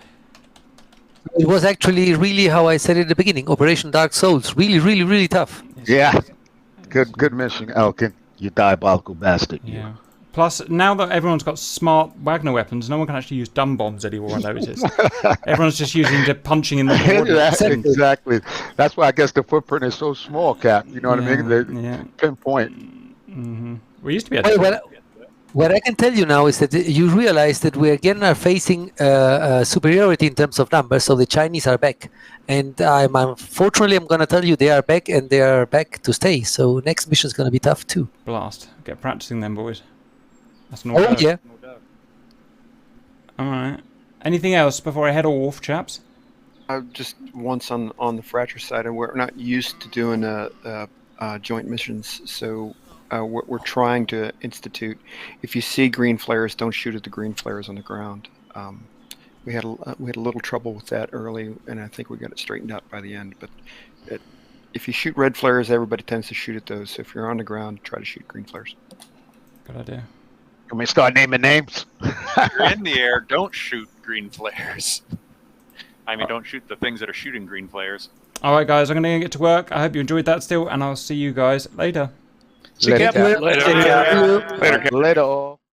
It was actually really how I said it at the beginning. Operation Dark Souls. Really, really, really tough. Yeah. Good mission, Elkin. You diabolical bastard. Yeah. Plus, now that everyone's got smart Wagner weapons, no one can actually use dumb bombs anymore. I noticed. Everyone's just using the punching in the coordinates. Exactly. That's why I guess the footprint is so small, Cap. You know what I mean? The pinpoint. Mm-hmm. We used to be able to. Well, what I can tell you now is that you realize that we again are facing superiority in terms of numbers, so the Chinese are back. And unfortunately, I'm going to tell you they are back, and they are back to stay. So next mission is going to be tough too. Blast. Get practicing them, boys. That's an Oh, order. yeah. Alright. Anything else before I head off, chaps? Just once on the fracture side, and we're not used to doing joint missions, so what we're trying to institute, if you see green flares, don't shoot at the green flares on the ground. We had a little trouble with that early, and I think we got it straightened out by the end. But if you shoot red flares, everybody tends to shoot at those. So if you're on the ground, try to shoot green flares. Good idea. Can we start naming names? If you're in the air, don't shoot green flares. I mean, don't shoot the things that are shooting green flares. Alright, guys, I'm going to get to work. I hope you enjoyed that still, and I'll see you guys later. Later. Later. Later.